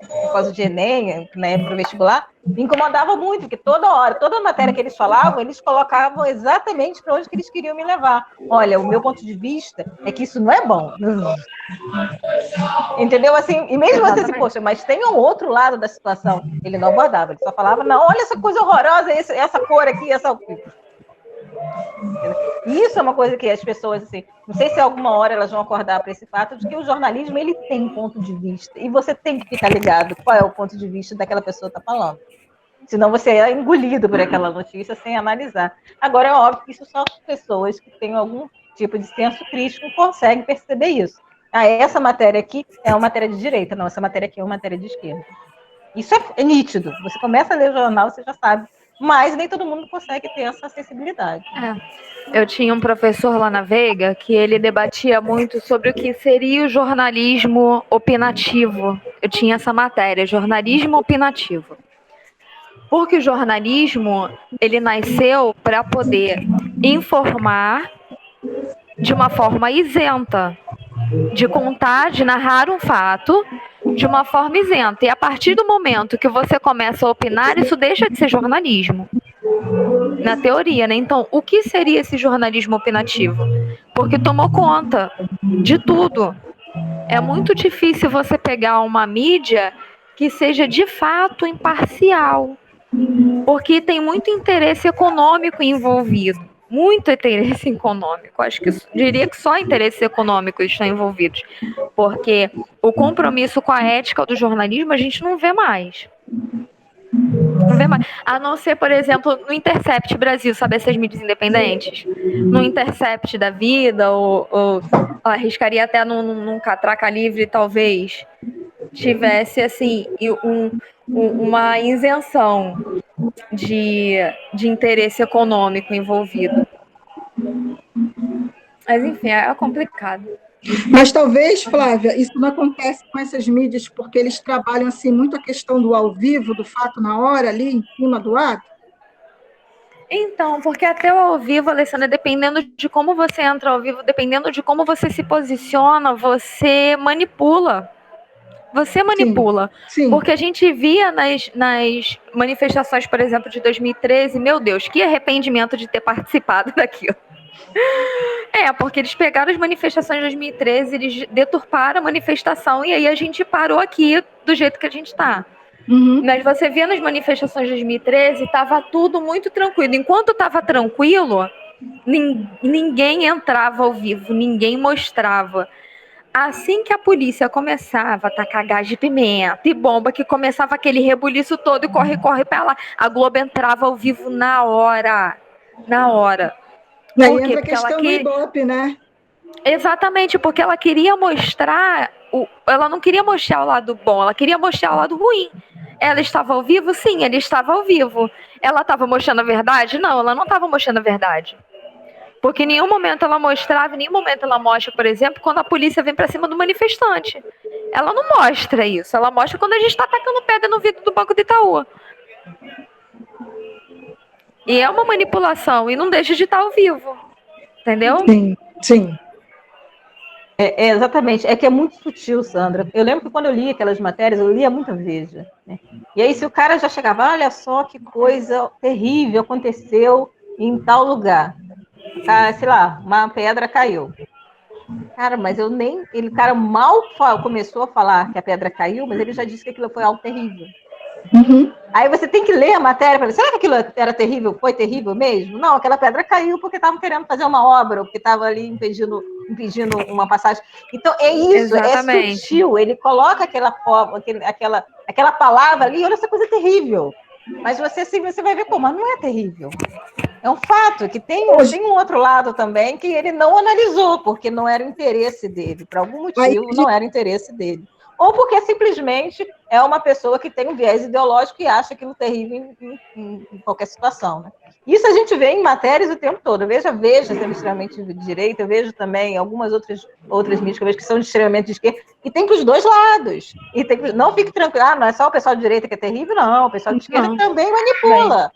por causa de Enem, na época do vestibular, me incomodava muito, porque toda matéria que eles falavam, eles colocavam exatamente para onde que eles queriam me levar. Olha, o meu ponto de vista é que isso não é bom. Entendeu? Assim, e mesmo assim, poxa, mas tem um outro lado da situação. Ele não abordava, ele só falava, não, olha essa coisa horrorosa, essa cor aqui, essa... Isso é uma coisa que as pessoas, assim, não sei se alguma hora elas vão acordar para esse fato de que o jornalismo ele tem ponto de vista e você tem que ficar ligado qual é o ponto de vista daquela pessoa que está falando. Senão você é engolido por aquela notícia sem analisar. Agora, é óbvio que isso só as pessoas que têm algum tipo de senso crítico conseguem perceber isso. Essa matéria aqui é uma matéria de direita, não, essa matéria aqui é uma matéria de esquerda. Isso é nítido. Você começa a ler o jornal, você já sabe. Mas nem todo mundo consegue ter essa acessibilidade. Eu tinha um professor lá na Veiga que ele debatia muito sobre o que seria o jornalismo opinativo. Eu tinha essa matéria, jornalismo opinativo. Porque o jornalismo, ele nasceu para poder informar de uma forma isenta, de contar, de narrar um fato de uma forma isenta. E a partir do momento que você começa a opinar, isso deixa de ser jornalismo. Na teoria, né? Então, o que seria esse jornalismo opinativo? Porque tomou conta de tudo. É muito difícil você pegar uma mídia que seja de fato imparcial, porque tem muito interesse econômico envolvido. Muito interesse econômico. Acho que diria que só interesses econômicos estão envolvidos. Porque o compromisso com a ética do jornalismo a gente não vê mais. Não vê mais. A não ser, por exemplo, no Intercept Brasil, sabe, essas mídias independentes? No Intercept da vida, ou arriscaria até num Catraca Livre, talvez tivesse assim uma isenção de interesse econômico envolvido. Mas enfim, é complicado. Mas talvez, Flávia, isso não acontece com essas mídias porque eles trabalham assim muito a questão do ao vivo, do fato na hora, ali em cima do ato? Então, porque até o ao vivo, Alessandra, dependendo de como você entra ao vivo, dependendo de como você se posiciona, você manipula. Você manipula. Sim. Porque a gente via nas manifestações, por exemplo, de 2013, meu Deus, que arrependimento de ter participado daquilo. Porque eles pegaram as manifestações de 2013, eles deturparam a manifestação e aí a gente parou aqui do jeito que a gente está. Mas você via nas manifestações de 2013, estava tudo muito tranquilo. Enquanto estava tranquilo, ninguém entrava ao vivo, ninguém mostrava. Assim que a polícia começava a tacar gás de pimenta e bomba, que começava aquele rebuliço todo e corre para lá, a Globo entrava ao vivo na hora. Na hora. Aí entra a questão do Ibope, né? Exatamente, porque ela queria mostrar, ela não queria mostrar o lado bom, ela queria mostrar o lado ruim. Ela estava ao vivo? Sim, ele estava ao vivo. Ela estava mostrando a verdade? Não, ela não estava mostrando a verdade. Porque em nenhum momento ela mostrava, em nenhum momento ela mostra, por exemplo, quando a polícia vem para cima do manifestante. Ela não mostra isso, ela mostra quando a gente está atacando pedra no vidro do Banco do Itaú. E é uma manipulação, e não deixa de estar ao vivo. Entendeu? Sim. Exatamente, é que é muito sutil, Sandra. Eu lembro que quando eu li aquelas matérias, eu lia muita Veja, né? E aí, se o cara já chegava, olha só que coisa terrível aconteceu em tal lugar. Sei lá, uma pedra caiu. Cara, mas ele, cara, mal começou a falar que a pedra caiu, mas ele já disse que aquilo foi algo terrível. Aí você tem que ler a matéria para ver, será que aquilo era terrível? Foi terrível mesmo? Não, aquela pedra caiu porque estavam querendo fazer uma obra, ou porque estava ali impedindo uma passagem. Então, é isso, Exatamente. É sutil, ele coloca aquela palavra ali, olha essa coisa terrível. Mas você vai ver, pô, mas não é terrível. É um fato que tem um outro lado também que ele não analisou, porque não era o interesse dele, por algum motivo não era o interesse dele. Ou porque simplesmente é uma pessoa que tem um viés ideológico e acha aquilo terrível em qualquer situação, né? Isso a gente vê em matérias o tempo todo. Eu vejo sendo extremamente de direita, eu vejo também algumas outras mídias que eu vejo que são extremamente de esquerda, e tem para os dois lados. Não fique tranquilo, não é só o pessoal de direita que é terrível, não. O pessoal de esquerda também manipula.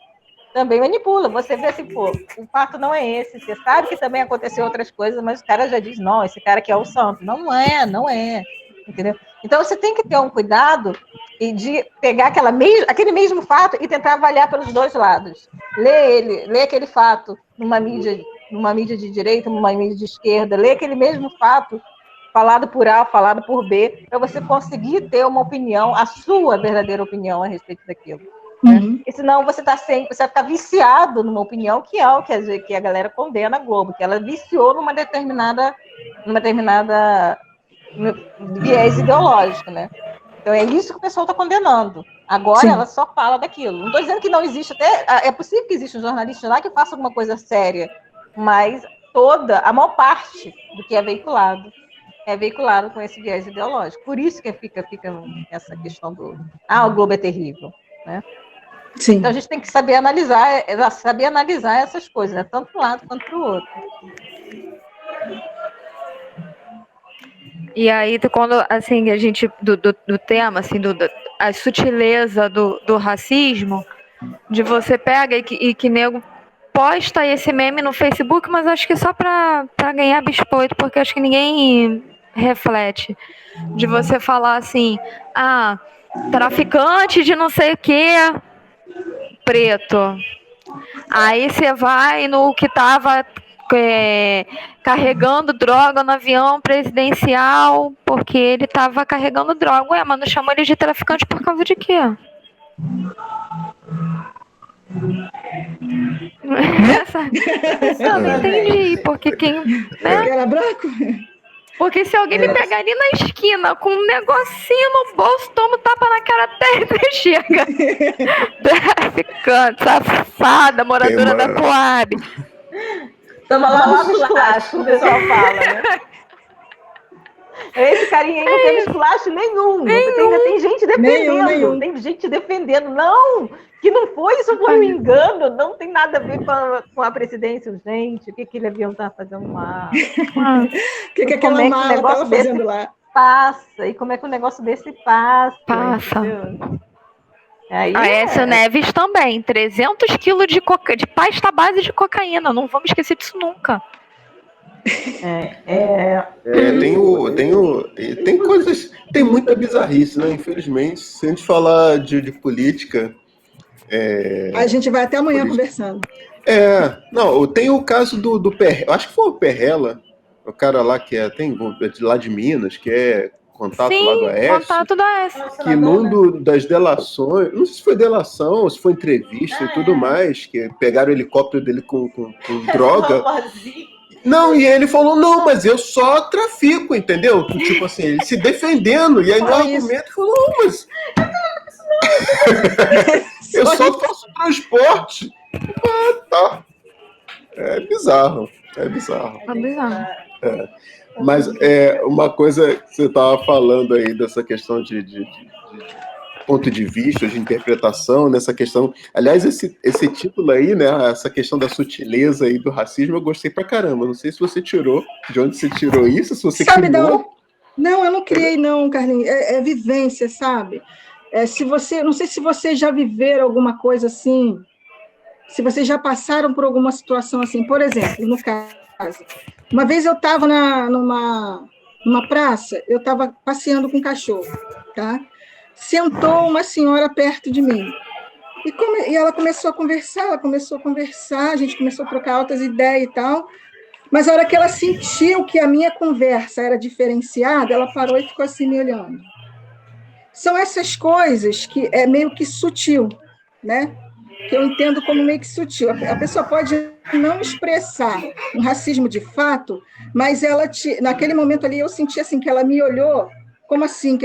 Também manipula. Você vê assim, pô, o fato não é esse. Você sabe que também aconteceu outras coisas, mas o cara já diz, não, esse cara aqui é o santo. Não é. Entendeu? Então você tem que ter um cuidado e de pegar aquele mesmo fato e tentar avaliar pelos dois lados. Lê aquele fato numa mídia de direita, numa mídia de esquerda, lê aquele mesmo fato falado por A, falado por B, para você conseguir ter uma opinião, a sua verdadeira opinião a respeito daquilo. Né? E senão você você vai ficar viciado numa opinião que é o que a galera condena a Globo, que ela viciou numa determinada viés ideológico, né? Então é isso que o pessoal está condenando. Agora ela só fala daquilo. Não estou dizendo que não existe, até é possível que exista um jornalista lá que faça alguma coisa séria, mas a maior parte do que é veiculado com esse viés ideológico. Por isso que fica essa questão o Globo é terrível, né? Sim. Então a gente tem que saber analisar essas coisas, né? Tanto para um lado quanto para o outro. E aí, quando, assim, a gente, do tema, assim, a sutileza do racismo, de você pega e que nego posta esse meme no Facebook, mas acho que só pra ganhar biscoito, porque acho que ninguém reflete. De você falar assim, traficante de não sei o que, preto. Aí você vai no que tava carregando droga no avião presidencial, porque ele estava carregando droga. Ué, mas não chamou ele de traficante por causa de quê? Eu não entendi, porque quem... Né? Era branco? Porque se alguém me pegar ali na esquina com um negocinho no bolso, tomo tapa na cara até chega. Traficante, safada, moradora da Coab. Toma lá no esculacho, o pessoal fala, né? Esse carinha aí não teve esculacho nenhum. Ainda tem gente defendendo. Nenhum. Tem gente defendendo. Não, que não foi, isso foi um engano. Não tem nada a ver com a presidência. Gente, o que aquele avião estava fazendo lá? O que aquela mala estava fazendo lá? Passa. E como é que um negócio desse passa? Passa. Entendeu? Aí Aécio Neves também, 300 quilos de pasta base de cocaína, não vamos esquecer disso nunca. Tem coisas, tem muita bizarrice, né? Infelizmente, se a gente falar de política... A gente vai até amanhã conversando. Não, tem o caso do Perrella, acho que foi o Perrella, o cara lá que tem lá de Minas, que é contato lá do Aécio. Contato do Aécio. Que num das delações, não sei se foi delação ou se foi entrevista e tudo mais, que pegaram o helicóptero dele com droga. Não, e ele falou, não, mas eu só trafico, entendeu? Tipo assim, ele se defendendo, e aí no argumento falou, não, mas... eu só faço transporte. Tá. É bizarro. Mas uma coisa que você estava falando aí dessa questão de ponto de vista, de interpretação, nessa questão... Aliás, esse título aí, né, essa questão da sutileza aí do racismo, eu gostei pra caramba. Não sei se você tirou, de onde você tirou isso, se você criou. Não, eu não criei não, Carlinhos. É vivência, sabe? Não sei se vocês já viveram alguma coisa assim, se vocês já passaram por alguma situação assim. Por exemplo, no caso, uma vez eu estava numa praça, eu estava passeando com um cachorro, tá? Sentou uma senhora perto de mim. E ela começou a conversar, a gente começou a trocar altas ideias e tal, mas a hora que ela sentiu que a minha conversa era diferenciada, ela parou e ficou assim me olhando. São essas coisas que é meio que sutil, né? Que eu entendo como meio que sutil. A pessoa pode não expressar um racismo de fato, mas naquele momento ali eu senti assim que ela me olhou. Como assim?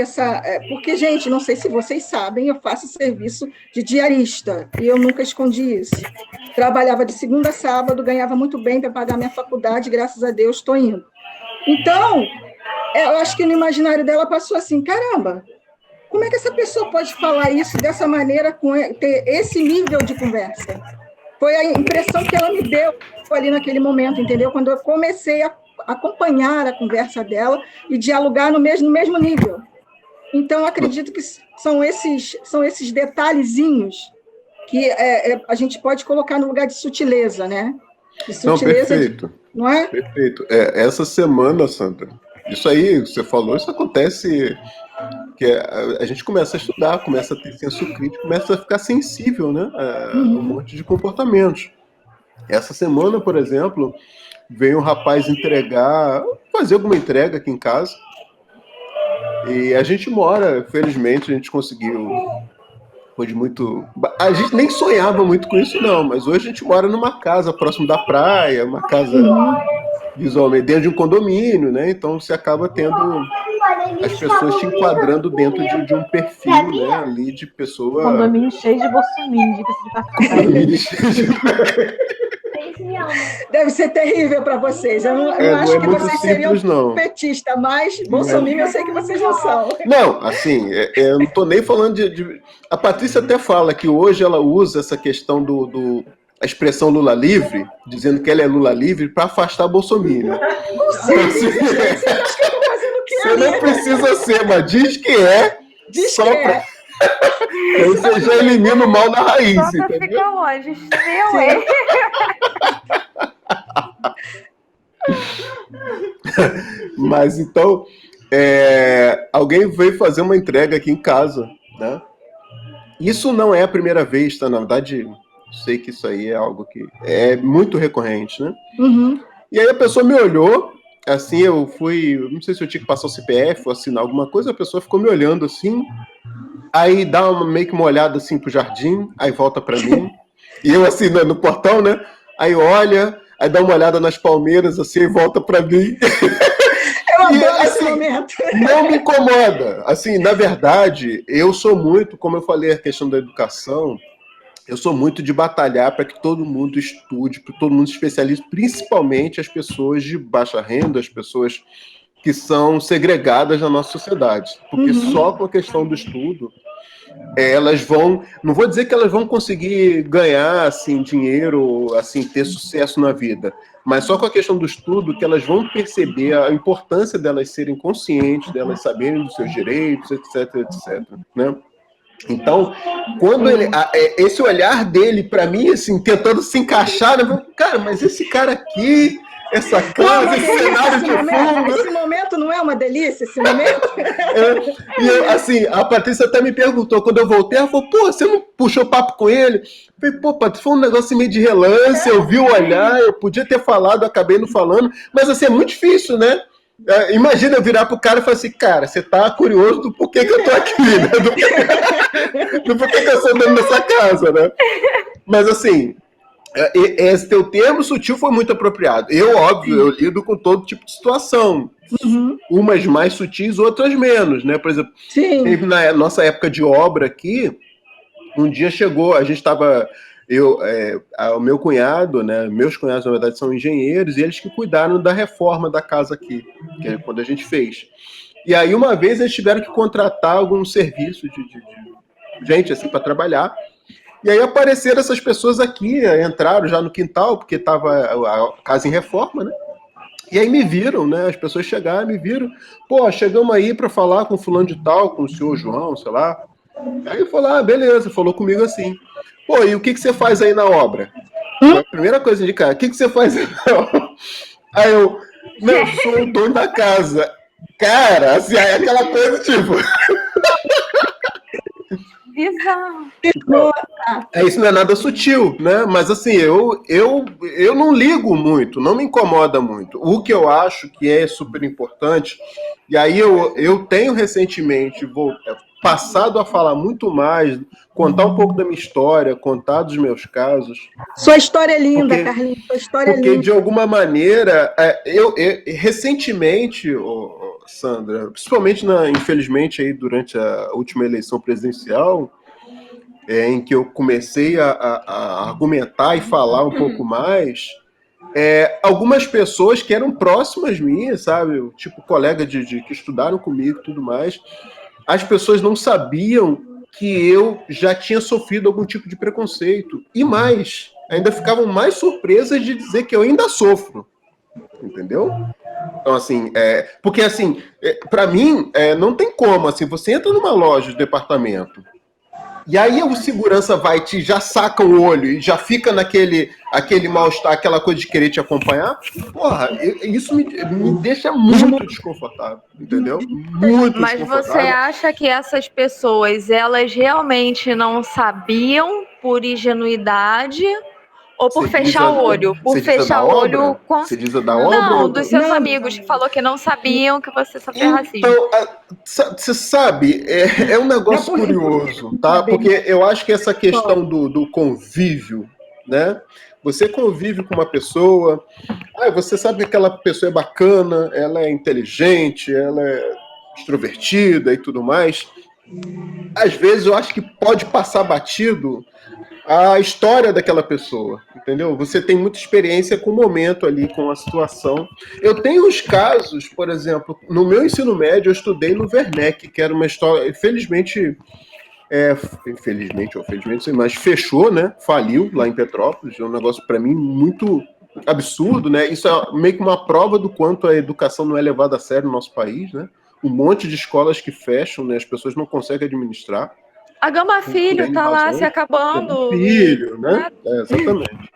Porque, gente, não sei se vocês sabem, eu faço serviço de diarista, e eu nunca escondi isso. Trabalhava de segunda a sábado, ganhava muito bem para pagar minha faculdade, graças a Deus estou indo. Então, eu acho que no imaginário dela passou assim, caramba, como é que essa pessoa pode falar isso dessa maneira, ter esse nível de conversa? Foi a impressão que ela me deu ali naquele momento, entendeu? Quando eu comecei a acompanhar a conversa dela e dialogar no mesmo nível. Então, acredito que são esses detalhezinhos que a gente pode colocar no lugar de sutileza, né? De sutileza, não, perfeito. Não é? Perfeito. Essa semana, Sandra, isso aí, você falou, isso acontece que a gente começa a estudar, começa a ter senso crítico, começa a ficar sensível, né? Um monte de comportamentos. Essa semana, por exemplo, veio um rapaz fazer alguma entrega aqui em casa. E a gente mora, felizmente, a gente conseguiu. A gente nem sonhava muito com isso, não, mas hoje a gente mora numa casa próximo da praia, uma casa visualmente dentro de um condomínio, né? Então você acaba tendo as pessoas te enquadrando dentro de um perfil, né? Ali de pessoa. Condomínio cheio de bolsominion, diga-se de passagem. Deve ser terrível para vocês. Eu não acho que vocês seriam petistas, mas bolsominion eu sei que vocês não são. Não, assim, eu não estou nem falando A Patrícia até fala que hoje ela usa essa questão a expressão Lula livre, dizendo que ela é Lula livre, para afastar bolsominion. Você não precisa ser, mas diz que é. Aí você já elimina o mal na raiz, entendeu? Fica longe, meu, hein? Mas então, alguém veio fazer uma entrega aqui em casa, né? Isso não é a primeira vez, tá? Na verdade, sei que isso aí é algo que é muito recorrente, né? E aí a pessoa me olhou, assim, eu não sei se eu tinha que passar o CPF ou assinar alguma coisa, a pessoa ficou me olhando assim, aí dá meio que uma olhada assim pro jardim, aí volta pra mim, e eu assim no portão, né? Aí olha, aí dá uma olhada nas palmeiras assim e volta pra mim. Eu adoro esse momento. Não me incomoda. Assim, na verdade, eu sou muito, como eu falei, a questão da educação, eu sou muito de batalhar para que todo mundo estude, para que todo mundo se especialize, principalmente as pessoas de baixa renda, as pessoas que são segregadas na nossa sociedade. Porque só com a questão do estudo, elas vão... Não vou dizer que elas vão conseguir ganhar assim, dinheiro, assim, ter sucesso na vida, mas só com a questão do estudo que elas vão perceber a importância delas serem conscientes, delas saberem dos seus direitos, etc, etc. Né? Então, quando esse olhar dele para mim, assim, tentando se encaixar, né? Cara, mas esse cara aqui, essa casa, esse cenário de fundo... Esse momento não é uma delícia, esse momento? E eu, assim, a Patrícia até me perguntou, quando eu voltei, ela falou, pô, você não puxou papo com ele? Eu falei, pô, Patrícia, foi um negócio meio de relance, eu vi o olhar, eu podia ter falado, acabei não falando, mas assim, é muito difícil, né? Imagina eu virar pro cara e falar assim, cara, você tá curioso do porquê que eu tô aqui, né? Do porquê que eu sou dentro dessa casa, né? Mas assim, esse teu termo sutil foi muito apropriado. Eu, óbvio, eu lido com todo tipo de situação. Umas mais sutis, outras menos, né? Por exemplo, teve na nossa época de obra aqui, um dia chegou, a gente estava... o meu cunhado, né? Meus cunhados, na verdade, são engenheiros, e eles que cuidaram da reforma da casa aqui, que é quando a gente fez. E aí, uma vez, eles tiveram que contratar algum serviço de gente, assim, para trabalhar. E aí apareceram essas pessoas aqui, entraram já no quintal, porque estava a casa em reforma, né? E aí me viram, né? As pessoas chegaram, me viram. Pô, chegamos aí para falar com fulano de tal, com o senhor João, sei lá. Aí eu falei, beleza, falou comigo assim. Pô, e o que você faz aí na obra? Foi a primeira coisa de cara, o que você faz aí na obra? Aí eu, não, sou o dono da casa. Cara, assim, aí aquela coisa, tipo... Bizarro. Isso não é nada sutil, né? Mas assim, eu não ligo muito, não me incomoda muito. O que eu acho que é super importante, e aí eu tenho recentemente passado a falar muito mais, contar um pouco da minha história, contar dos meus casos. Sua história é linda, Carlinhos, sua história é linda. Porque, de alguma maneira, eu recentemente, Sandra, principalmente, infelizmente, aí, durante a última eleição presidencial, em que eu comecei a argumentar e falar um pouco mais, algumas pessoas que eram próximas minhas, sabe? Tipo, colega que estudaram comigo e tudo mais, as pessoas não sabiam que eu já tinha sofrido algum tipo de preconceito. E mais, ainda ficavam mais surpresas de dizer que eu ainda sofro. Entendeu? Então, assim, porque, assim, para mim, não tem como, assim, você entra numa loja de departamento, e aí o segurança já saca o olho e já fica aquele mal-estar, aquela coisa de querer te acompanhar. Porra, isso me deixa muito desconfortável, entendeu? Muito Mas desconfortável. você acha que essas pessoas, elas realmente não sabiam por ingenuidade ou por fechar o olho? Por fechar o olho com... Você diz a da obra? Não, dos seus amigos que falou que não sabiam que você sofreu racismo. Então, você sabe, é um negócio curioso, tá? Porque eu acho que essa questão do convívio, né? Você convive com uma pessoa, você sabe que aquela pessoa é bacana, ela é inteligente, ela é extrovertida e tudo mais. Às vezes eu acho que pode passar batido a história daquela pessoa, entendeu? Você tem muita experiência com o momento ali, com a situação. Eu tenho uns casos, por exemplo, no meu ensino médio eu estudei no Werneck, que era uma história, infelizmente ou felizmente, mas fechou, né? Faliu lá em Petrópolis, é um negócio para mim muito absurdo, né? Isso é meio que uma prova do quanto a educação não é levada a sério no nosso país, né? Um monte de escolas que fecham, né? As pessoas não conseguem administrar. A Gama Filho tá lá se acabando. Filho, né? Exatamente.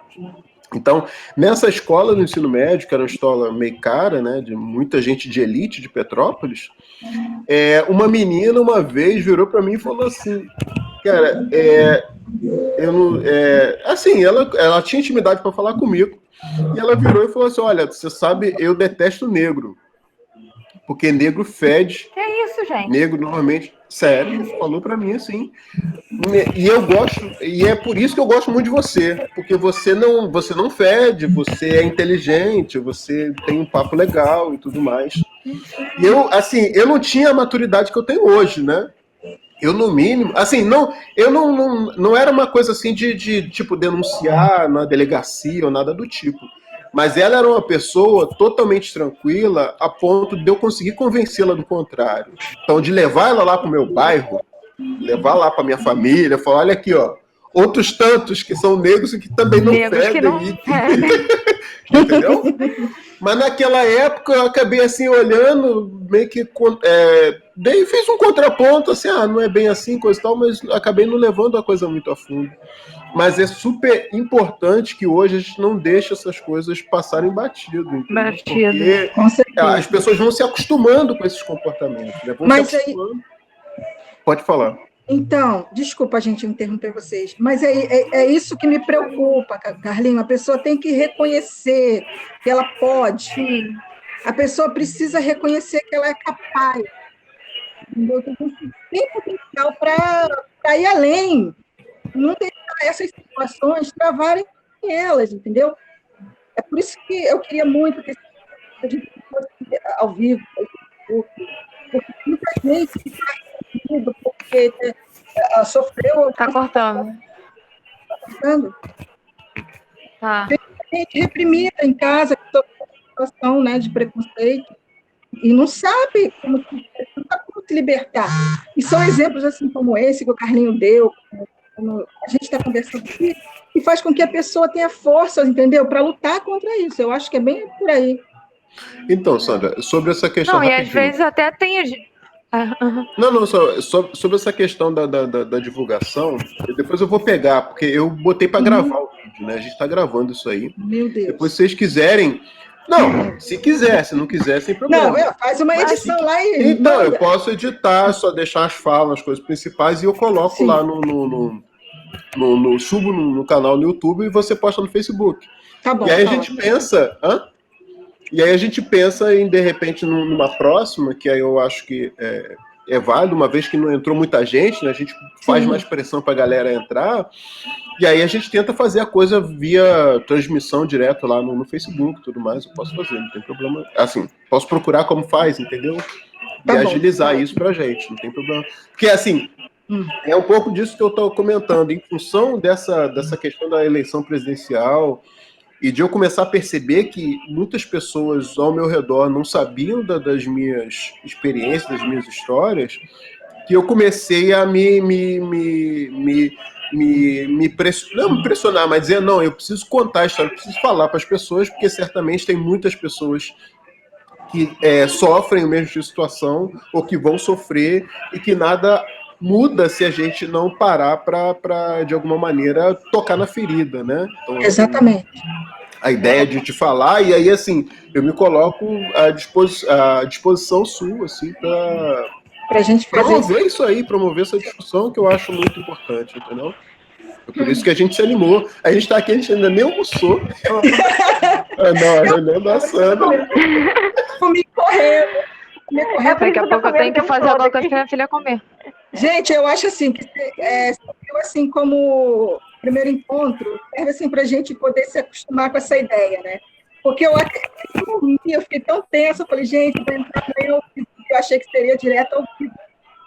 Então, nessa escola do ensino médio, que era uma escola meio cara, né, de muita gente de elite de Petrópolis, uma menina uma vez virou para mim e falou assim, cara, eu não, assim, ela tinha intimidade para falar comigo, e ela virou e falou assim, olha, você sabe, eu detesto negro. Porque negro fede. Que isso, gente? Negro normalmente, sério, falou pra mim assim. E eu gosto, e é por isso que eu gosto muito de você, porque você não fede, você é inteligente, você tem um papo legal e tudo mais. E eu não tinha a maturidade que eu tenho hoje, né? Eu, no mínimo, assim, não era uma coisa assim de tipo, denunciar na delegacia ou nada do tipo. Mas ela era uma pessoa totalmente tranquila a ponto de eu conseguir convencê-la do contrário. Então, de levar ela lá pro meu bairro, levar lá pra minha família, falar, olha aqui, ó, outros tantos que são negros e que também não Negros fedem. que não fedem. Entendeu? Mas naquela época eu acabei assim olhando, meio que daí fiz um contraponto, assim, não é bem assim, coisa e tal, mas acabei não levando a coisa muito a fundo. Mas é super importante que hoje a gente não deixe essas coisas passarem batido, entendeu? Porque as pessoas vão se acostumando com esses comportamentos, né? Vão mas se acostumando. Pode falar. Então, desculpa, gente, eu interromper vocês, mas é isso que me preocupa, Carlinhos. A pessoa tem que reconhecer que ela pode. Sim. A pessoa precisa reconhecer que ela é capaz. Entendeu? Que a gente tem potencial para ir além. Não deixar essas situações travarem elas, entendeu? É por isso que eu queria muito que a gente fosse ao vivo, porque muita gente está porque sofreu. Tá cortando. Tá cortando? Tá. Gente reprimida em casa, que sofreu uma situação, né, de preconceito, e não sabe como se libertar. E são exemplos assim como esse que o Carlinho deu, como a gente está conversando aqui, que faz com que a pessoa tenha força, entendeu? Para lutar contra isso. Eu acho que é bem por aí. Então, Sandra, sobre essa questão. Não, e às vezes até tem. Não, sobre essa questão da divulgação, depois eu vou pegar, porque eu botei para gravar o vídeo, né? A gente está gravando isso aí. Meu Deus. Depois, se vocês quiserem. Não, se quiser, se não quiser, sem problema. Não, faz uma edição lá e. Então, eu posso editar, só deixar as falas, as coisas principais, e eu coloco lá subo no canal no YouTube e você posta no Facebook. Tá bom. E aí a gente pensa. E aí a gente pensa em, de repente, numa próxima, que aí eu acho que é válido, uma vez que não entrou muita gente, né, a gente faz mais pressão para a galera entrar, e aí a gente tenta fazer a coisa via transmissão direto lá no Facebook e tudo mais. Eu posso fazer, não tem problema. Assim, posso procurar como faz, entendeu? E agilizar isso pra gente, não tem problema. Porque, assim, é um pouco disso que eu estou comentando. Em função dessa questão da eleição presidencial e de eu começar a perceber que muitas pessoas ao meu redor não sabiam das minhas experiências, das minhas histórias, que eu comecei a não me pressionar, mas dizer, não, eu preciso contar a história, eu preciso falar para as pessoas, porque certamente tem muitas pessoas que sofrem o mesmo tipo de situação, ou que vão sofrer, e que nada muda se a gente não parar para de alguma maneira, tocar na ferida, né? Então, exatamente. A ideia de te falar, e aí, assim, eu me coloco à disposição sua, assim, para a gente promover isso aí, promover essa discussão que eu acho muito importante, entendeu? É por isso que a gente se animou. A gente está aqui, a gente ainda nem almoçou. Não, a reunião da Sandra. Comi correndo. Daqui a pouco eu tenho que fazer alguma coisa para minha filha comer. Gente, eu acho assim, que assim como primeiro encontro, serve assim para a gente poder se acostumar com essa ideia, né? Porque eu fiquei tão tensa, eu falei, gente, vai entrar eu achei que seria direto ao vivo,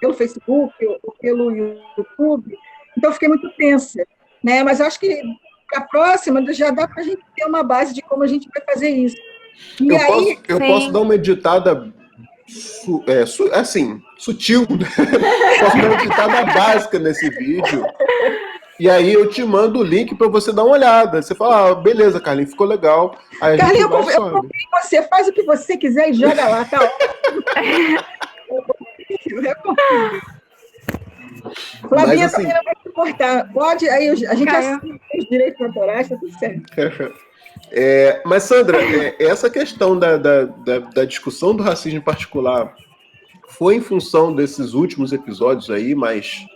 pelo Facebook ou pelo YouTube, então eu fiquei muito tensa, né? Mas eu acho que a próxima já dá para a gente ter uma base de como a gente vai fazer isso. Eu posso dar uma editada assim, sutil, né? Posso dar uma editada básica nesse vídeo. E aí eu te mando o link para você dar uma olhada. Você fala, beleza, Carlinhos, ficou legal. Aí Carlinhos, eu confio em você, faz o que você quiser e joga lá, tá ótimo. Eu confio. Flavinha assim, também não vai se cortar. Pode, aí a gente assina os direitos autorais, tá tudo certo. Mas, Sandra, essa questão da discussão do racismo em particular foi em função desses últimos episódios aí, mais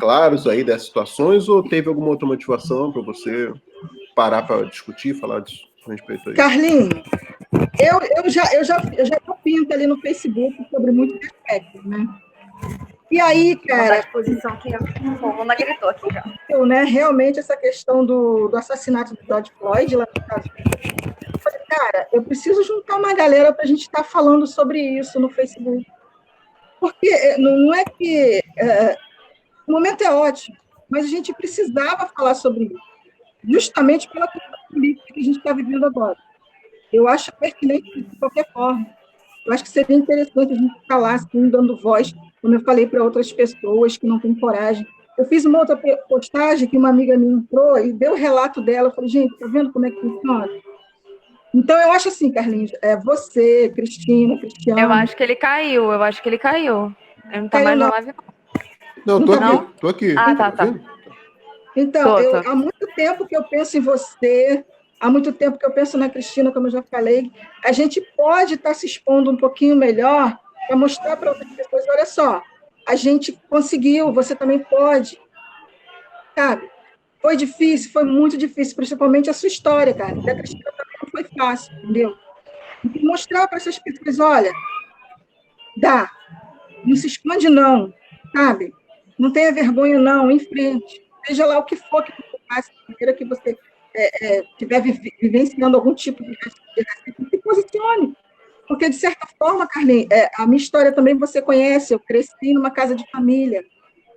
claros aí dessas situações, ou teve alguma outra motivação para você parar para discutir, falar a respeito a isso? Carlinhos, eu já pinto ali no Facebook sobre muitos aspectos, né? E aí, cara... Exposição que o povo não gritou aqui já. Né, realmente, essa questão do assassinato do George Floyd lá nos Estados Unidos, eu falei, cara, eu preciso juntar uma galera para a gente estar falando sobre isso no Facebook. Porque não é que... o momento é ótimo, mas a gente precisava falar sobre isso, justamente pela política que a gente está vivendo agora. Eu acho pertinente de qualquer forma. Eu acho que seria interessante a gente falar assim, dando voz, como eu falei para outras pessoas que não têm coragem Eu fiz uma outra postagem que uma amiga minha entrou e deu o relato dela. Eu falei, gente, tá vendo como é que funciona? Então, eu acho assim, Carlinhos, você, Cristina, Cristiano... Eu acho que ele caiu. Ele não tá Caiu mais na não. live, não. Não, Não tô tá aqui, vendo? tô aqui. Ah, Tá tá. vendo? Então, Tô. há muito tempo que eu penso em você, há muito tempo que eu penso na Cristina, como eu já falei. A gente pode estar se expondo um pouquinho melhor para mostrar para outras pessoas, olha só, a gente conseguiu, você também pode, sabe? Foi difícil, foi muito difícil, principalmente a sua história, cara. Da Cristina também não foi fácil, entendeu? E mostrar para essas pessoas, olha, dá, não se esconde não, sabe? Não tenha vergonha não, em frente. Seja lá o que for que você faça, a maneira que você estiver vivenciando algum tipo de racismo, se posicione. Porque, de certa forma, Carlinhos, a minha história também você conhece, eu cresci numa casa de família,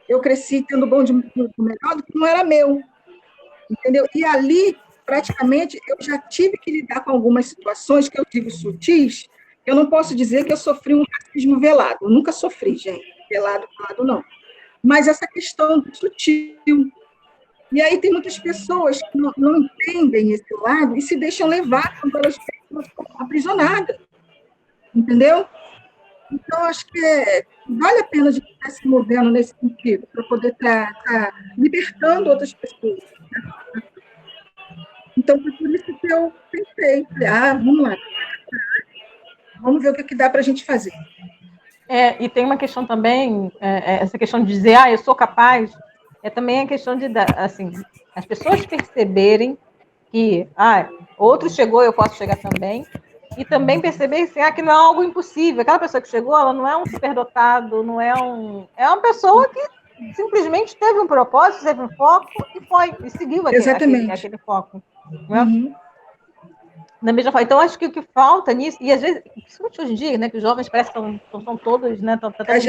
eu cresci tendo bom do melhor do que não era meu, entendeu? E ali, praticamente, eu já tive que lidar com algumas situações que eu digo sutis, eu não posso dizer que eu sofri um racismo velado, eu nunca sofri, gente, velado não. Mas essa questão do sutil. E aí tem muitas pessoas que não entendem esse lado e se deixam levar quando elas ficam aprisionadas, entendeu? Então, acho que vale a pena a gente estar se movendo nesse sentido, para poder estar libertando outras pessoas. Então, foi por isso que eu pensei, vamos lá, vamos ver o que dá para a gente fazer. E tem uma questão também, essa questão de dizer, eu sou capaz, também a questão de, assim, as pessoas perceberem que, outro chegou, eu posso chegar também, e também perceber assim, que não é algo impossível. Aquela pessoa que chegou, ela não é um superdotado, não é uma pessoa que simplesmente teve um propósito, teve um foco e seguiu aquele foco. Né? Uhum. Da mesma forma. Então, acho que o que falta nisso, e às vezes, principalmente hoje em dia, né, que os jovens parecem que são todos, né, A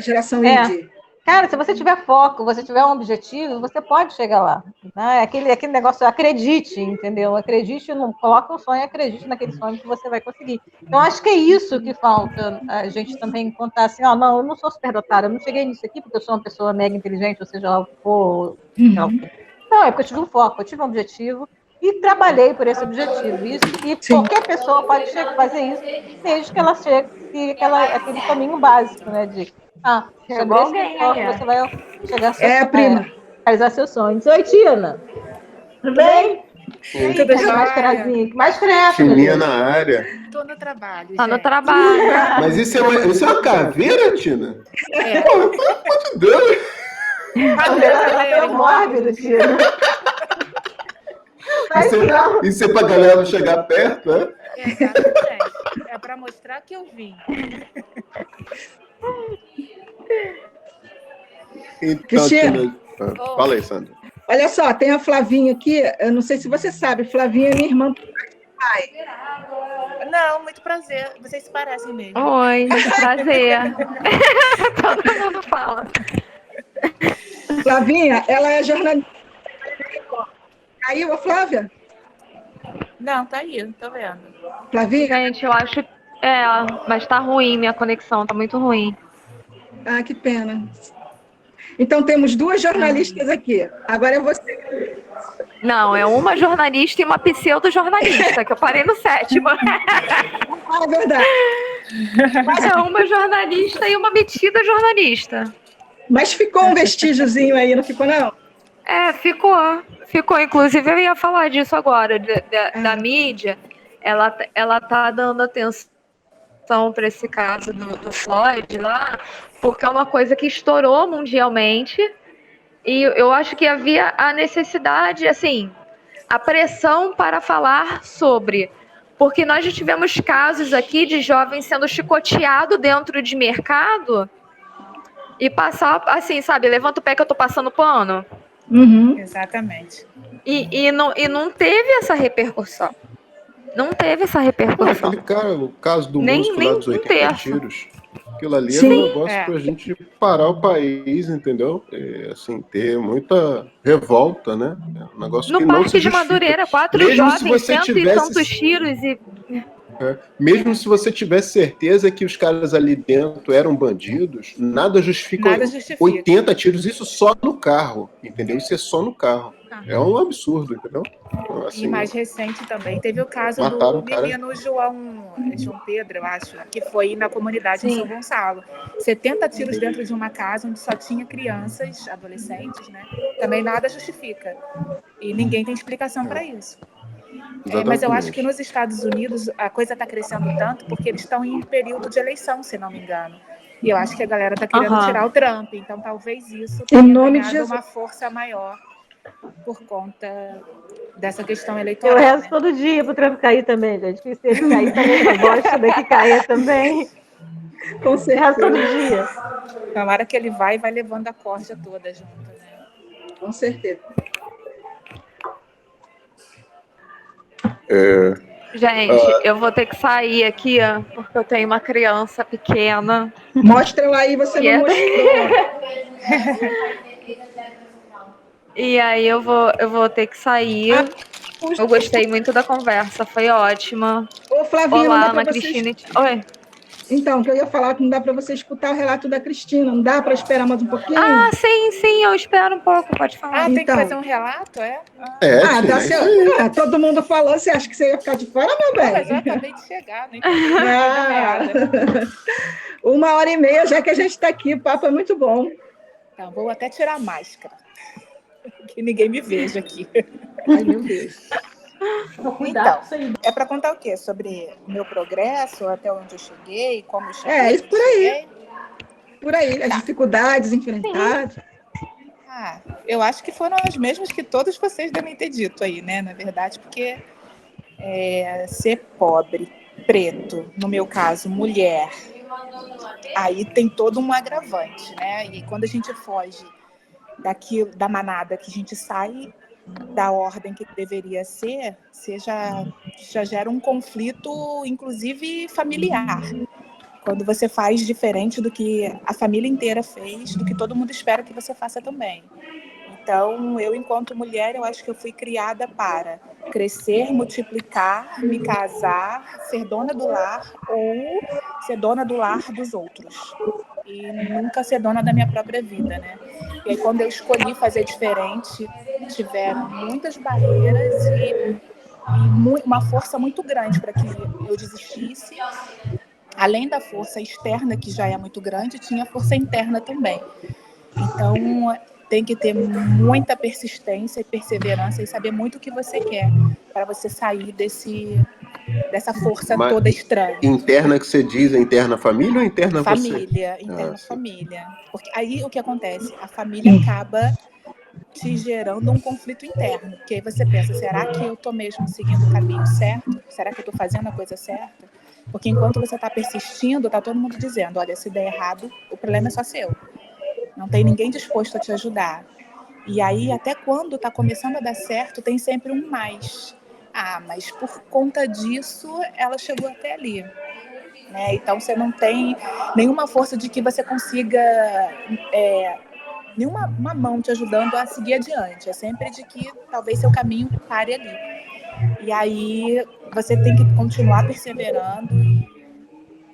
geração ID. Cara, se você tiver foco, você tiver um objetivo, você pode chegar lá. Né? Aquele negócio, acredite, entendeu? Acredite, não coloca um sonho, acredite naquele sonho que você vai conseguir. Então, acho que é isso que falta a gente também contar assim, não, eu não sou superdotada, eu não cheguei nisso aqui porque eu sou uma pessoa mega inteligente, ou seja lá o que for. Não, é porque eu tive um foco, eu tive um objetivo e trabalhei por esse objetivo. E qualquer pessoa pode fazer isso, desde que ela chegue, aquele caminho básico, né, de sobre esse foco, você vai chegar a realizar seus sonhos. Oi, Tina. Tudo bem? Tudo jóia. Mais creche. Tininha na área. Tô no trabalho, Tá no gente. trabalho. Mas isso é uma caveira, Tina? Pô, pelo amor de Deus. É mórbido, Tina. Isso é pra galera não chegar perto, né? Exatamente. É para mostrar que eu vim. Então, Tina, fala aí, Sandra. Olha só, tem a Flavinha aqui, eu não sei se você sabe, Flavinha é minha irmã do pai. Não, muito prazer. Vocês se parecem mesmo. Oi, prazer. Todo mundo fala. Flavinha, ela é jornalista. Caiu a Flávia? Não, tá aí, tô vendo. Flavinha? Gente, eu acho... mas tá ruim minha conexão, tá muito ruim. Ah, que pena. Então, temos duas jornalistas aqui. Agora é você. Não, é uma jornalista e uma pseudo-jornalista, que eu parei no 7º. É verdade. É uma jornalista e uma metida jornalista. Mas ficou um vestígiozinho aí, não ficou, não? Ficou. Inclusive, eu ia falar disso agora, da mídia. Ela tá dando atenção para esse caso do Floyd lá, porque é uma coisa que estourou mundialmente. E eu acho que havia a necessidade, assim, a pressão para falar sobre. Porque nós já tivemos casos aqui de jovens sendo chicoteados dentro de mercado e passar, assim, sabe, levanta o pé que eu tô passando pano. Uhum. Exatamente. E não teve essa repercussão. Não teve essa repercussão. Aquele cara, o caso do músico lá dos 80 tiros. Aquilo ali é um negócio pra gente parar o país, entendeu? Assim, ter muita revolta, né? É um negócio no que não se Parque de justifica. Madureira, 4 Mesmo jovens, se você 100 e tantos tiros e... Mesmo se você tivesse certeza que os caras ali dentro eram bandidos, nada justifica, 80 tiros, isso só no carro, entendeu? Isso é só no carro. É um absurdo, entendeu? Assim, e mais recente também, teve o caso do menino João Pedro, eu acho, que foi na comunidade em São Gonçalo. 70 tiros dentro de uma casa onde só tinha crianças, adolescentes, né? Também nada justifica. E ninguém tem explicação para isso. Mas eu acho que nos Estados Unidos a coisa está crescendo tanto porque eles estão em período de eleição, se não me engano. E eu acho que a galera está querendo tirar o Trump. Então talvez isso tenha ganhado uma força maior por conta dessa questão eleitoral. Eu rezo todo dia pro Trump cair também, gente. Que se ele cair também, eu gosto de que caia também. Com certeza. Rezo todo dia. Tomara que ele vai levando a corda toda junto, né? Com certeza. Gente, eu vou ter que sair aqui, porque eu tenho uma criança pequena. Mostra ela aí, você não mostrou. E aí eu vou ter que sair. Eu gostei muito da conversa, foi ótima. Ô, Flavinha, olá, Ana Cristina. Oi. Então, que eu ia falar que não dá para você escutar o relato da Cristina, não dá para esperar mais um pouquinho? Ah, sim, eu espero um pouco, pode falar. Tem que fazer um relato, todo mundo falou, você acha que você ia ficar de fora, meu bem? Mas eu acabei de chegar, não entendi. 1h30, já que a gente está aqui, o papo é muito bom. Então, vou até tirar a máscara, que ninguém me veja aqui. Ai, meu Deus. Então, é para contar o quê? Sobre o meu progresso, até onde eu cheguei, como eu cheguei? Isso por aí. Por aí, as dificuldades enfrentadas. Eu acho que foram as mesmas que todos vocês devem ter dito aí, né? Na verdade, porque ser pobre, preto, no meu caso, mulher, aí tem todo um agravante, né? E quando a gente foge da manada que a gente sai da ordem que deveria ser, já gera um conflito, inclusive familiar. Quando você faz diferente do que a família inteira fez, do que todo mundo espera que você faça também. Então, eu, enquanto mulher, eu acho que eu fui criada para crescer, multiplicar, me casar, ser dona do lar ou ser dona do lar dos outros. E nunca ser dona da minha própria vida, né? E aí, quando eu escolhi fazer diferente, tiveram muitas barreiras e uma força muito grande para que eu desistisse. Além da força externa, que já é muito grande, tinha a força interna também. Então, tem que ter muita persistência e perseverança e saber muito o que você quer para você sair dessa força toda estranha. Interna que você diz, interna família ou interna família, você? Interna família. Porque aí o que acontece? A família acaba te gerando um conflito interno. Porque aí você pensa, será que eu estou mesmo seguindo o caminho certo? Será que eu estou fazendo a coisa certa? Porque enquanto você está persistindo, está todo mundo dizendo, olha, se der errado, o problema é só seu. Não tem ninguém disposto a te ajudar. E aí, até quando está começando a dar certo, tem sempre um mais. Mas por conta disso, ela chegou até ali. Né? Então, você não tem nenhuma força de que você consiga... nenhuma mão te ajudando a seguir adiante. É sempre de que talvez seu caminho pare ali. E aí, você tem que continuar perseverando e...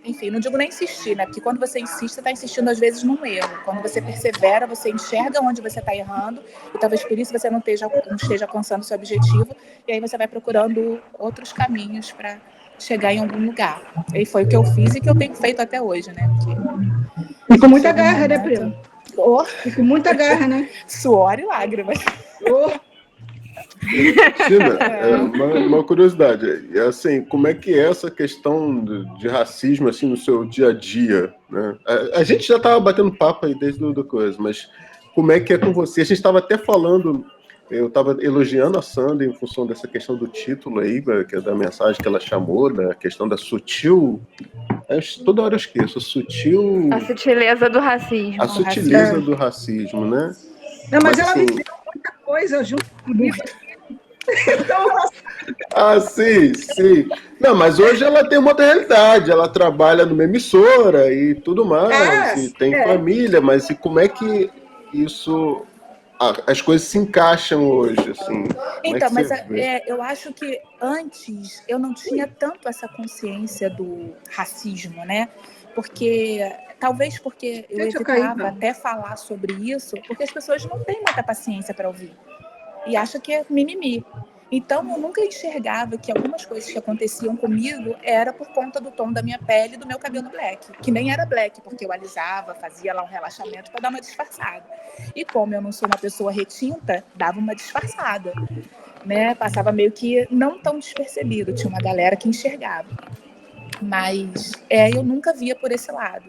Enfim, não digo nem insistir, né? Porque quando você insiste, você está insistindo às vezes num erro. Quando você persevera, você enxerga onde você está errando e talvez por isso você não esteja alcançando o seu objetivo e aí você vai procurando outros caminhos para chegar em algum lugar. E foi o que eu fiz e que eu tenho feito até hoje, né? E com muita garra, né, Primo? E com muita garra, né? Suor e lágrimas. Cristina, uma curiosidade, assim, como é que é essa questão de racismo assim no seu dia a dia, né? A gente já estava batendo papo aí desde a coisa, mas como é que é com você? A gente estava até falando, eu estava elogiando a Sandra em função dessa questão do título aí, que é da mensagem que ela chamou, da questão da sutil... Toda hora eu esqueço, a sutileza do racismo. A sutileza do racismo, né? Não, mas ela assim... viveu muita coisa junto comigo. Sim. Não, mas hoje ela tem uma outra realidade. Ela trabalha numa emissora e tudo mais, e tem família, mas e como é que isso as coisas se encaixam hoje, assim? Então, Como é mas que você vê? eu acho que antes eu não tinha tanto essa consciência do racismo, né? Porque, talvez porque eu Gente, eu caí. evitava até falar sobre isso, porque as pessoas não têm muita paciência para ouvir e acham que é mimimi. Então, eu nunca enxergava que algumas coisas que aconteciam comigo era por conta do tom da minha pele e do meu cabelo black, que nem era black, porque eu alisava, fazia lá um relaxamento para dar uma disfarçada. E como eu não sou uma pessoa retinta, dava uma disfarçada, né? Passava meio que não tão despercebido, tinha uma galera que enxergava. Mas eu nunca via por esse lado.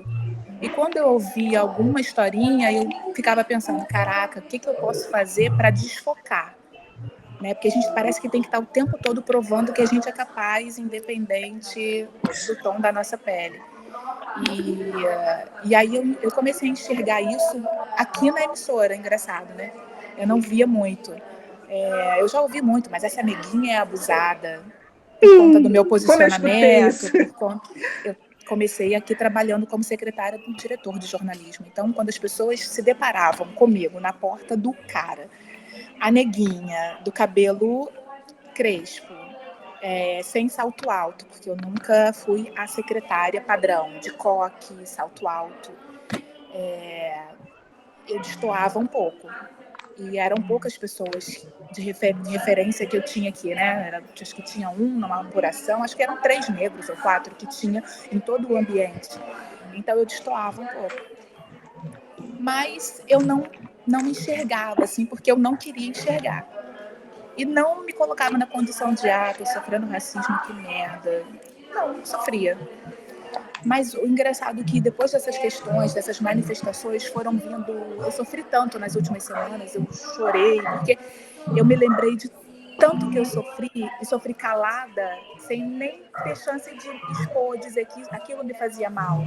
E quando eu ouvia alguma historinha, eu ficava pensando, caraca, o que eu posso fazer para desfocar? Né? Porque a gente parece que tem que estar o tempo todo provando que a gente é capaz, independente do tom da nossa pele. E aí eu comecei a enxergar isso aqui na emissora, engraçado, né? Eu não via muito. Eu já ouvi muito, mas essa neguinha é abusada por conta do meu Como eu escutei posicionamento, isso. por conta... Eu comecei aqui trabalhando como secretária do diretor de jornalismo. Então, quando as pessoas se deparavam comigo na porta do cara, a neguinha do cabelo crespo, sem salto alto, porque eu nunca fui a secretária padrão de coque, salto alto, eu destoava um pouco. E eram poucas pessoas de referência que eu tinha aqui, né? Acho que tinha numa apuração, acho que eram 3 negros ou 4 que tinha em todo o ambiente. Então eu destoava um pouco. Mas eu não me enxergava, assim, porque eu não queria enxergar. E não me colocava na condição de, tô sofrendo racismo, que merda. Não sofria. Mas o engraçado é que depois dessas questões, dessas manifestações foram vindo... Eu sofri tanto nas últimas semanas, eu chorei, porque eu me lembrei de tanto que eu sofri, e sofri calada, sem nem ter chance de expor, dizer que aquilo me fazia mal.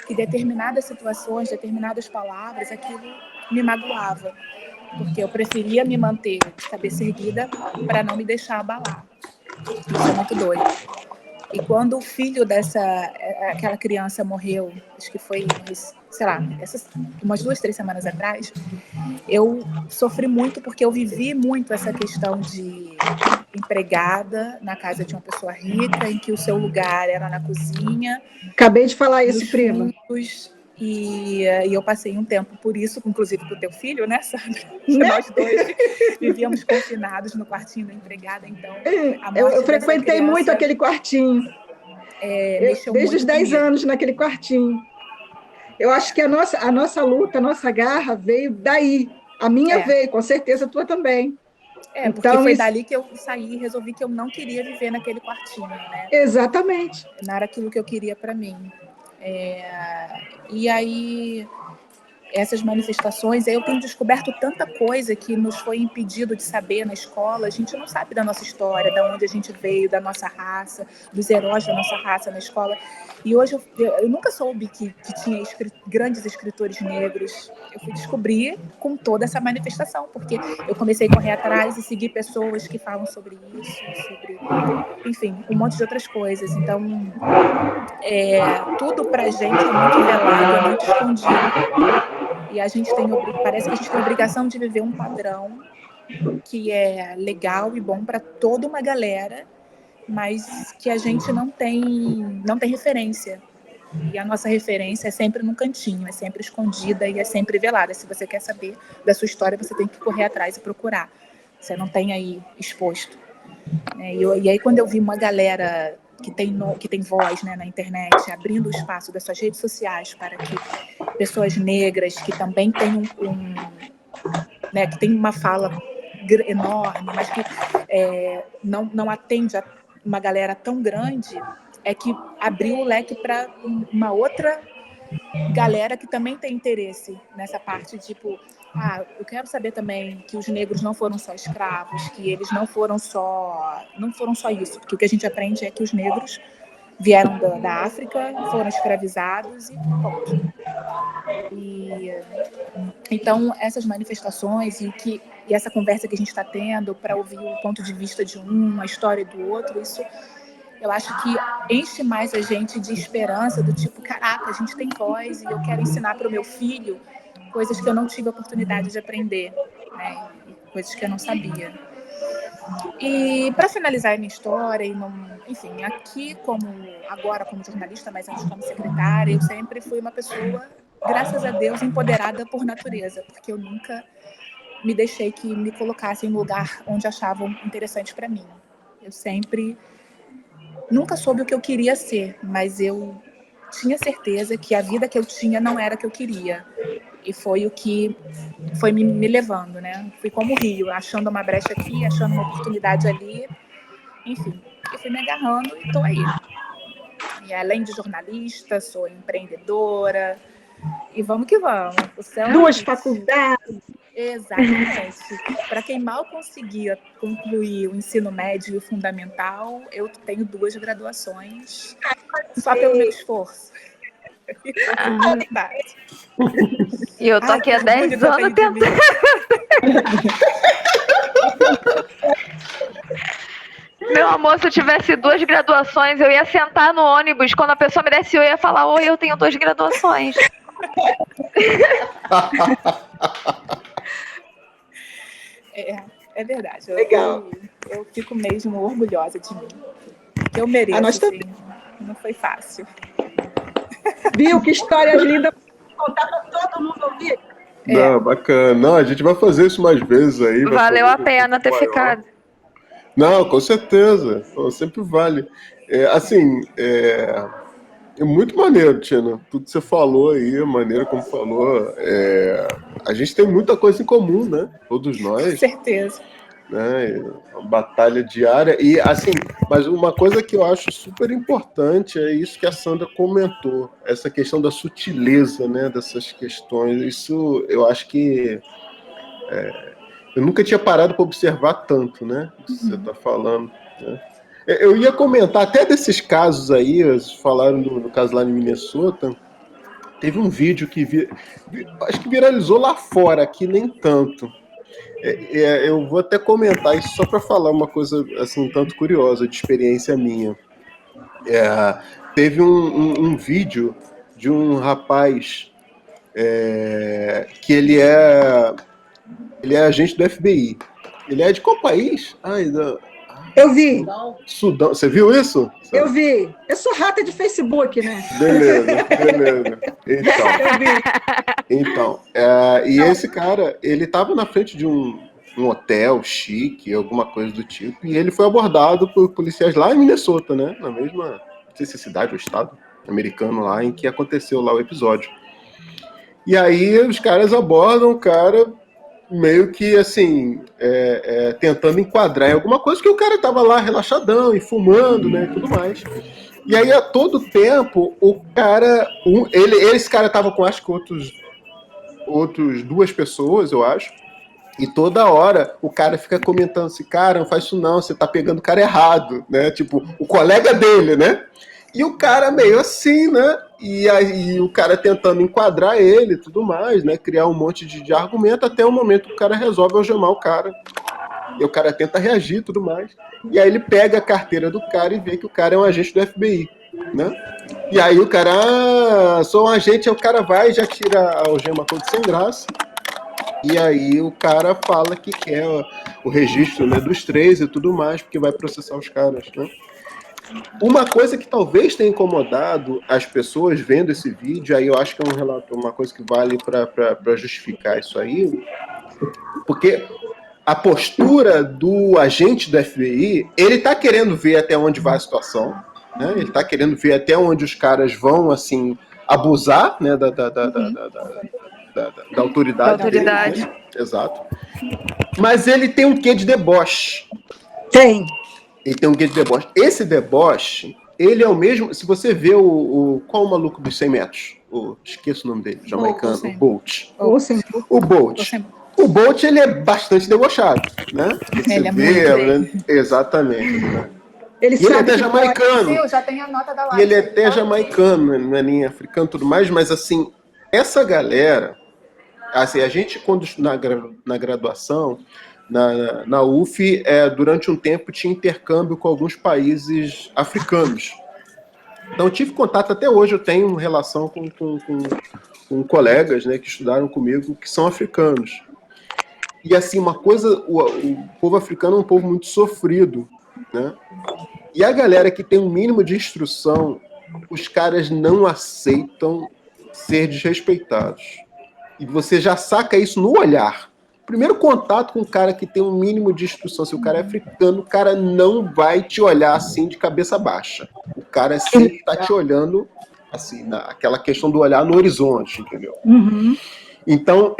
Que determinadas situações, determinadas palavras, aquilo me magoava. Porque eu preferia me manter de cabeça erguida para não me deixar abalar. Isso é muito doido. E quando o filho aquela criança morreu, acho que foi, sei lá, umas 2, 3 semanas atrás, eu sofri muito porque eu vivi muito essa questão de empregada na casa de uma pessoa rica, em que o seu lugar era na cozinha. Acabei de falar isso, nos prima. fundos, e eu passei um tempo por isso, inclusive com o teu filho, né, Sandra? Né? Nós dois vivíamos confinados no quartinho da empregada, então a morte Eu frequentei criança, muito aquele quartinho. Mexeu Desde muito os 10 comigo. anos naquele quartinho. Eu acho que a nossa luta, a nossa garra veio daí. A minha veio, com certeza a tua também. Porque então, foi dali que eu saí e resolvi que eu não queria viver naquele quartinho, né? Exatamente. Não era aquilo que eu queria para mim. E aí, essas manifestações, eu tenho descoberto tanta coisa que nos foi impedido de saber na escola. A gente não sabe da nossa história, de onde a gente veio, da nossa raça, dos heróis da nossa raça na escola. E hoje eu nunca soube que tinha grandes escritores negros. Eu fui descobrir com toda essa manifestação, porque eu comecei a correr atrás e seguir pessoas que falam sobre isso, enfim, um monte de outras coisas. Então, tudo pra gente é muito velado, é muito escondido. E parece que a gente tem a obrigação de viver um padrão que é legal e bom para toda uma galera, mas que a gente não tem referência. E a nossa referência é sempre num cantinho, é sempre escondida e é sempre velada. Se você quer saber da sua história, você tem que correr atrás e procurar. Você não tem aí exposto. E aí, quando eu vi uma galera que tem voz, né, na internet, abrindo o espaço das suas redes sociais para que pessoas negras que também têm né, que tem uma fala enorme, mas que não atende a uma galera tão grande, é que abriu o leque para uma outra galera que também tem interesse nessa parte, tipo, eu quero saber também que os negros não foram só escravos, que eles não foram só isso, porque o que a gente aprende é que os negros vieram da África, foram escravizados e ponto. Então, essas manifestações e essa conversa que a gente está tendo para ouvir o ponto de vista de a história do outro, isso eu acho que enche mais a gente de esperança, do tipo, caraca, a gente tem voz e eu quero ensinar para o meu filho coisas que eu não tive a oportunidade de aprender. né? E coisas que eu não sabia. E para finalizar a minha história, enfim, aqui agora como jornalista, mas antes como secretária, eu sempre fui uma pessoa, graças a Deus, empoderada por natureza, porque eu nunca me deixei que me colocassem em um lugar onde achavam interessante para mim. Eu nunca soube o que eu queria ser, mas eu tinha certeza que a vida que eu tinha não era a que eu queria. E foi o que foi me levando, né? Fui como o rio, achando uma brecha aqui, achando uma oportunidade ali. Enfim, eu fui me agarrando e estou aí. E além de jornalista, sou empreendedora. E vamos que vamos. O céu é 2 limite. faculdades. Exatamente. Para quem mal conseguia concluir o ensino médio e o fundamental, eu tenho 2 graduações só pelo meu esforço. E eu tô aqui há 10 anos tentando. Meu amor, se eu tivesse 2 graduações, eu ia sentar no ônibus. Quando a pessoa me desse oi, eu ia falar: oi, eu tenho 2 graduações. É verdade. Legal. Eu fico mesmo orgulhosa de mim. Porque eu mereço, nós assim. Não foi fácil. Viu que histórias lindas contar para todo mundo ouvir? Não, bacana. Não, a gente vai fazer isso mais vezes aí. Valeu a pena ter ficado. Não, com certeza. Pô, sempre vale. É muito maneiro, Tina. Tudo que você falou aí, a maneira como falou. A gente tem muita coisa em comum, né? Todos nós. Com certeza. Né? Uma batalha diária. E, assim, mas uma coisa que eu acho super importante é isso que a Sandra comentou. Essa questão da sutileza, né? Dessas questões. Isso eu acho que... eu nunca tinha parado para observar tanto, né? O que você está falando, né? Eu ia comentar até desses casos aí, falaram no caso lá em Minnesota, teve um vídeo que acho que viralizou lá fora, aqui nem tanto. Eu vou até comentar isso só para falar uma coisa assim, um tanto curiosa, de experiência minha. Teve um vídeo de um rapaz que ele é agente do FBI. Ele é de qual país? Eu vi. Sudão. Você viu isso? Eu vi. Eu sou rata de Facebook, né? Beleza. Então, e esse cara, ele estava na frente de um hotel chique, alguma coisa do tipo, e ele foi abordado por policiais lá em Minnesota, né? Na mesma, não sei se é cidade ou estado americano lá, em que aconteceu lá o episódio. E aí os caras abordam o cara meio que, assim, tentando enquadrar em alguma coisa, que o cara tava lá relaxadão e fumando, né, e tudo mais. E aí, a todo tempo, o cara... esse cara tava com, acho que outros 2 pessoas, eu acho, e toda hora o cara fica comentando assim, cara, não faz isso não, você tá pegando o cara errado, né, tipo, o colega dele, né, e o cara meio assim, né, e aí o cara tentando enquadrar ele e tudo mais, né, criar um monte de argumento, até o momento que o cara resolve algemar o cara, e o cara tenta reagir e tudo mais, e aí ele pega a carteira do cara e vê que o cara é um agente do FBI, né, e aí o cara, sou um agente, aí o cara vai e já tira a algema toda sem graça. E aí o cara fala que quer o registro, né, dos 3 e tudo mais, porque vai processar os caras, né? Uma coisa que talvez tenha incomodado as pessoas vendo esse vídeo, aí eu acho que é uma coisa que vale para justificar isso aí, porque a postura do agente do FBI, ele tá querendo ver até onde vai a situação, né? Ele tá querendo ver até onde os caras vão, assim, abusar, né, da autoridade. Dele, né? Exato. Mas ele tem um quê de deboche. Tem. Ele tem um quê de deboche. Esse deboche, ele é o mesmo... Se você vê qual o maluco dos 100 metros? Esqueço o nome dele. Jamaicano. O Bolt. O Bolt. O Bolt, ele é bastante debochado, né? Ele é muito né? Exatamente. Né? Ele é até jamaicano. Eu já tenho a nota da live. E ele é até jamaicano, não é nem africano e tudo mais, mas assim, essa galera... Assim, a gente, quando na graduação, na UF, durante um tempo tinha intercâmbio com alguns países africanos. Então, eu tive contato, até hoje eu tenho relação com colegas, né, que estudaram comigo, que são africanos. E assim, uma coisa, o povo africano é um povo muito sofrido, né? E a galera que tem um mínimo de instrução, os caras não aceitam ser desrespeitados. E você já saca isso no olhar. Primeiro contato com um cara que tem um mínimo de instrução, se o cara é africano, o cara não vai te olhar assim de cabeça baixa. O cara sempre está te olhando assim, aquela questão do olhar no horizonte, entendeu? Uhum. Então,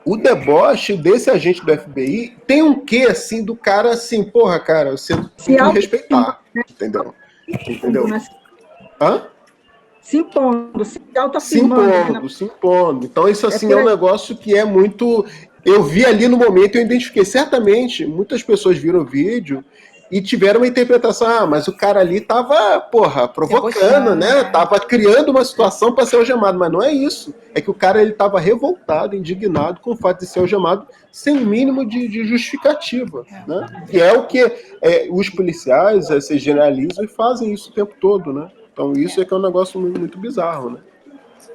o deboche desse agente do FBI tem um quê, assim, do cara, assim, porra, cara, você tem que me respeitar, entendeu? Hã? Se impondo, se autoafirmando. Se impondo. Então, isso, assim, é um aí. negócio que é muito... Eu vi ali no momento, eu identifiquei. Certamente, muitas pessoas viram o vídeo e tiveram uma interpretação, mas o cara ali tava, porra, provocando, né? Tava criando uma situação para ser algemado, mas não é isso. É que o cara, ele tava revoltado, indignado com o fato de ser algemado sem o mínimo de justificativa, né? Que é o que os policiais se generalizam e fazem isso o tempo todo, né? Então isso é que é um negócio muito, muito bizarro, né?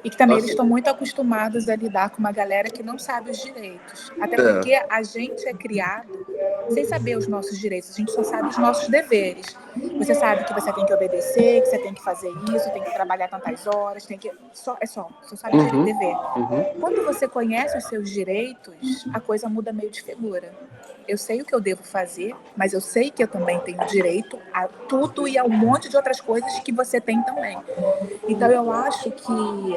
E que também eles estão muito acostumados a lidar com uma galera que não sabe os direitos. Até porque a gente é criado sem saber os nossos direitos, a gente só sabe os nossos deveres. Você sabe que você tem que obedecer, que você tem que fazer isso, tem que trabalhar tantas horas, tem que... Só sabe dever. Quando você conhece os seus direitos, a coisa muda meio de figura. Eu sei o que eu devo fazer, mas eu sei que eu também tenho direito a tudo e a um monte de outras coisas que você tem também. Então eu acho que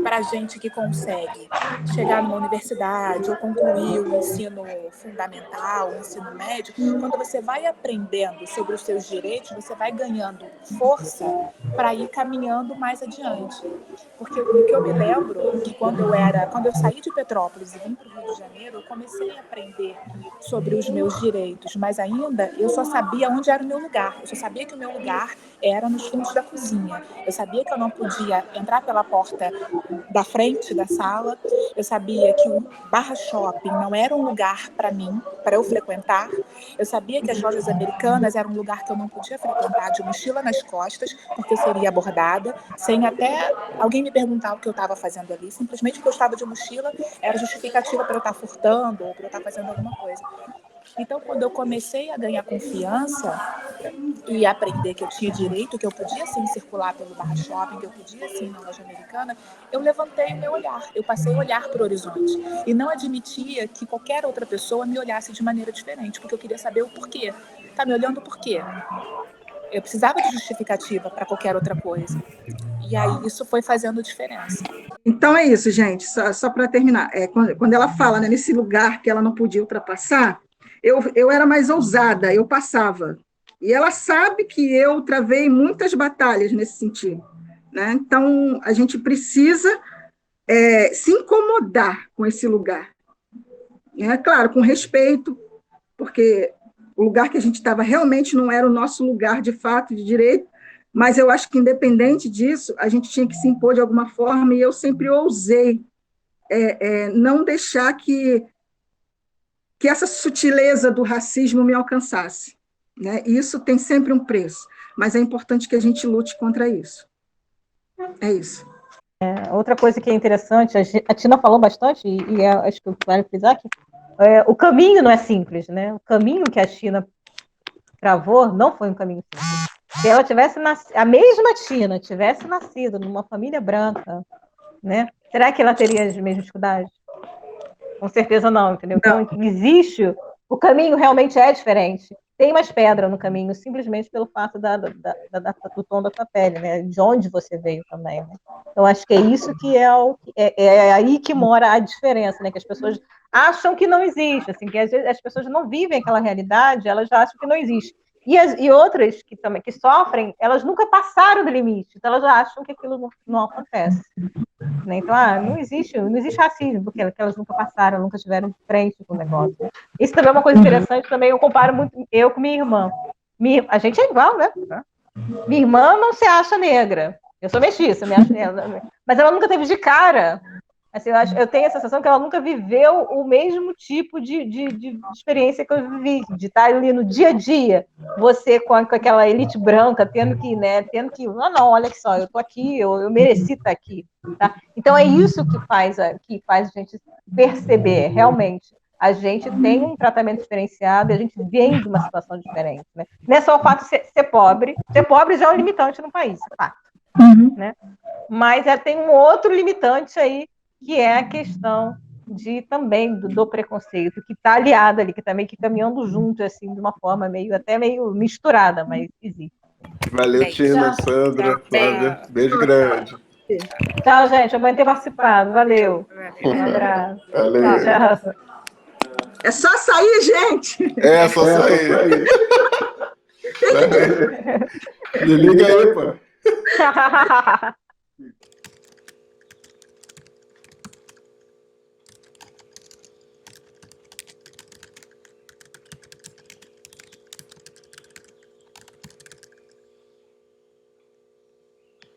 para gente que consegue chegar numa universidade ou concluir o ensino fundamental, o ensino médio, quando você vai aprendendo sobre os seus direitos, você vai ganhando força para ir caminhando mais adiante. Porque o que eu me lembro é que quando eu saí de Petrópolis e vim para o Rio de Janeiro, eu comecei a aprender sobre os meus direitos, mas ainda eu só sabia onde era o meu lugar. Eu só sabia que o meu lugar era nos fundos da cozinha. Eu sabia que eu não podia entrar pela porta da frente da sala. Eu sabia que o Barra Shopping não era um lugar para mim, para eu frequentar. Eu sabia que as lojas americanas eram um lugar que eu não podia frequentar de mochila nas costas, porque eu seria abordada, sem até alguém me perguntar o que eu estava fazendo ali. Simplesmente porque eu estava de mochila, era justificativa para eu estar furtando ou para eu estar fazendo alguma coisa. Então, quando eu comecei a ganhar confiança e aprender que eu tinha direito, que eu podia sim circular pelo Barra Shopping, que eu podia sim ir na loja americana, eu levantei o meu olhar, eu passei a olhar para o horizonte e não admitia que qualquer outra pessoa me olhasse de maneira diferente, porque eu queria saber o porquê. Tá me olhando por quê? Eu precisava de justificativa para qualquer outra coisa. E aí isso foi fazendo diferença. Então é isso, gente, só para terminar. Quando ela fala, né, nesse lugar que ela não podia ultrapassar, eu era mais ousada, eu passava. E ela sabe que eu travei muitas batalhas nesse sentido, né? Então, a gente precisa se incomodar com esse lugar. Claro, com respeito, porque o lugar que a gente estava realmente não era o nosso lugar de fato, de direito, mas eu acho que, independente disso, a gente tinha que se impor de alguma forma, e eu sempre ousei não deixar que essa sutileza do racismo me alcançasse, né? Isso tem sempre um preço, mas é importante que a gente lute contra isso. É isso. Outra coisa que é interessante, a Tina falou bastante, e acho que vale frisar que o caminho não é simples, né? O caminho que a Tina travou não foi um caminho simples. Se ela tivesse a mesma Tina tivesse nascido numa família branca, né? Será que ela teria as mesmas dificuldades? Com certeza não, entendeu? Então, existe, o caminho realmente é diferente. Tem mais pedra no caminho, simplesmente pelo fato do tom da sua pele, né? De onde você veio também, né? Então, acho que é isso que é aí que mora a diferença, né? Que as pessoas acham que não existe, assim, que às vezes as pessoas não vivem aquela realidade, elas já acham que não existe. E outras que sofrem, elas nunca passaram do limite, então elas já acham que aquilo não acontece. Né? Então, não existe racismo, porque elas nunca passaram, nunca estiveram de frente com o negócio. Isso também é uma coisa interessante, também eu comparo muito eu com minha irmã. A gente é igual, né? Minha irmã não se acha negra. Eu sou mestiça, mas ela nunca teve de cara Assim, eu tenho a sensação que ela nunca viveu o mesmo tipo de experiência que eu vivi, de estar ali no dia a dia, você com aquela elite branca, tendo que, não, olha só, eu tô aqui, eu mereci estar aqui. Tá? Então é isso que faz a gente perceber, realmente. A gente tem um tratamento diferenciado e a gente vem de uma situação diferente. Né? Não é só o fato de ser pobre. Ser pobre já é um limitante no país, é fato. Né? Mas tem um outro limitante aí, que é a questão também do preconceito, que está aliado ali, que está meio que caminhando junto, assim, de uma forma até meio misturada, mas existe. Valeu, Tina, Sandra, Flávia. Beijo grande. Tchau, gente. Eu vou ter participado. Valeu. Um abraço. Valeu. Tchau. É só sair, gente! É só sair. Me liga aí, pô.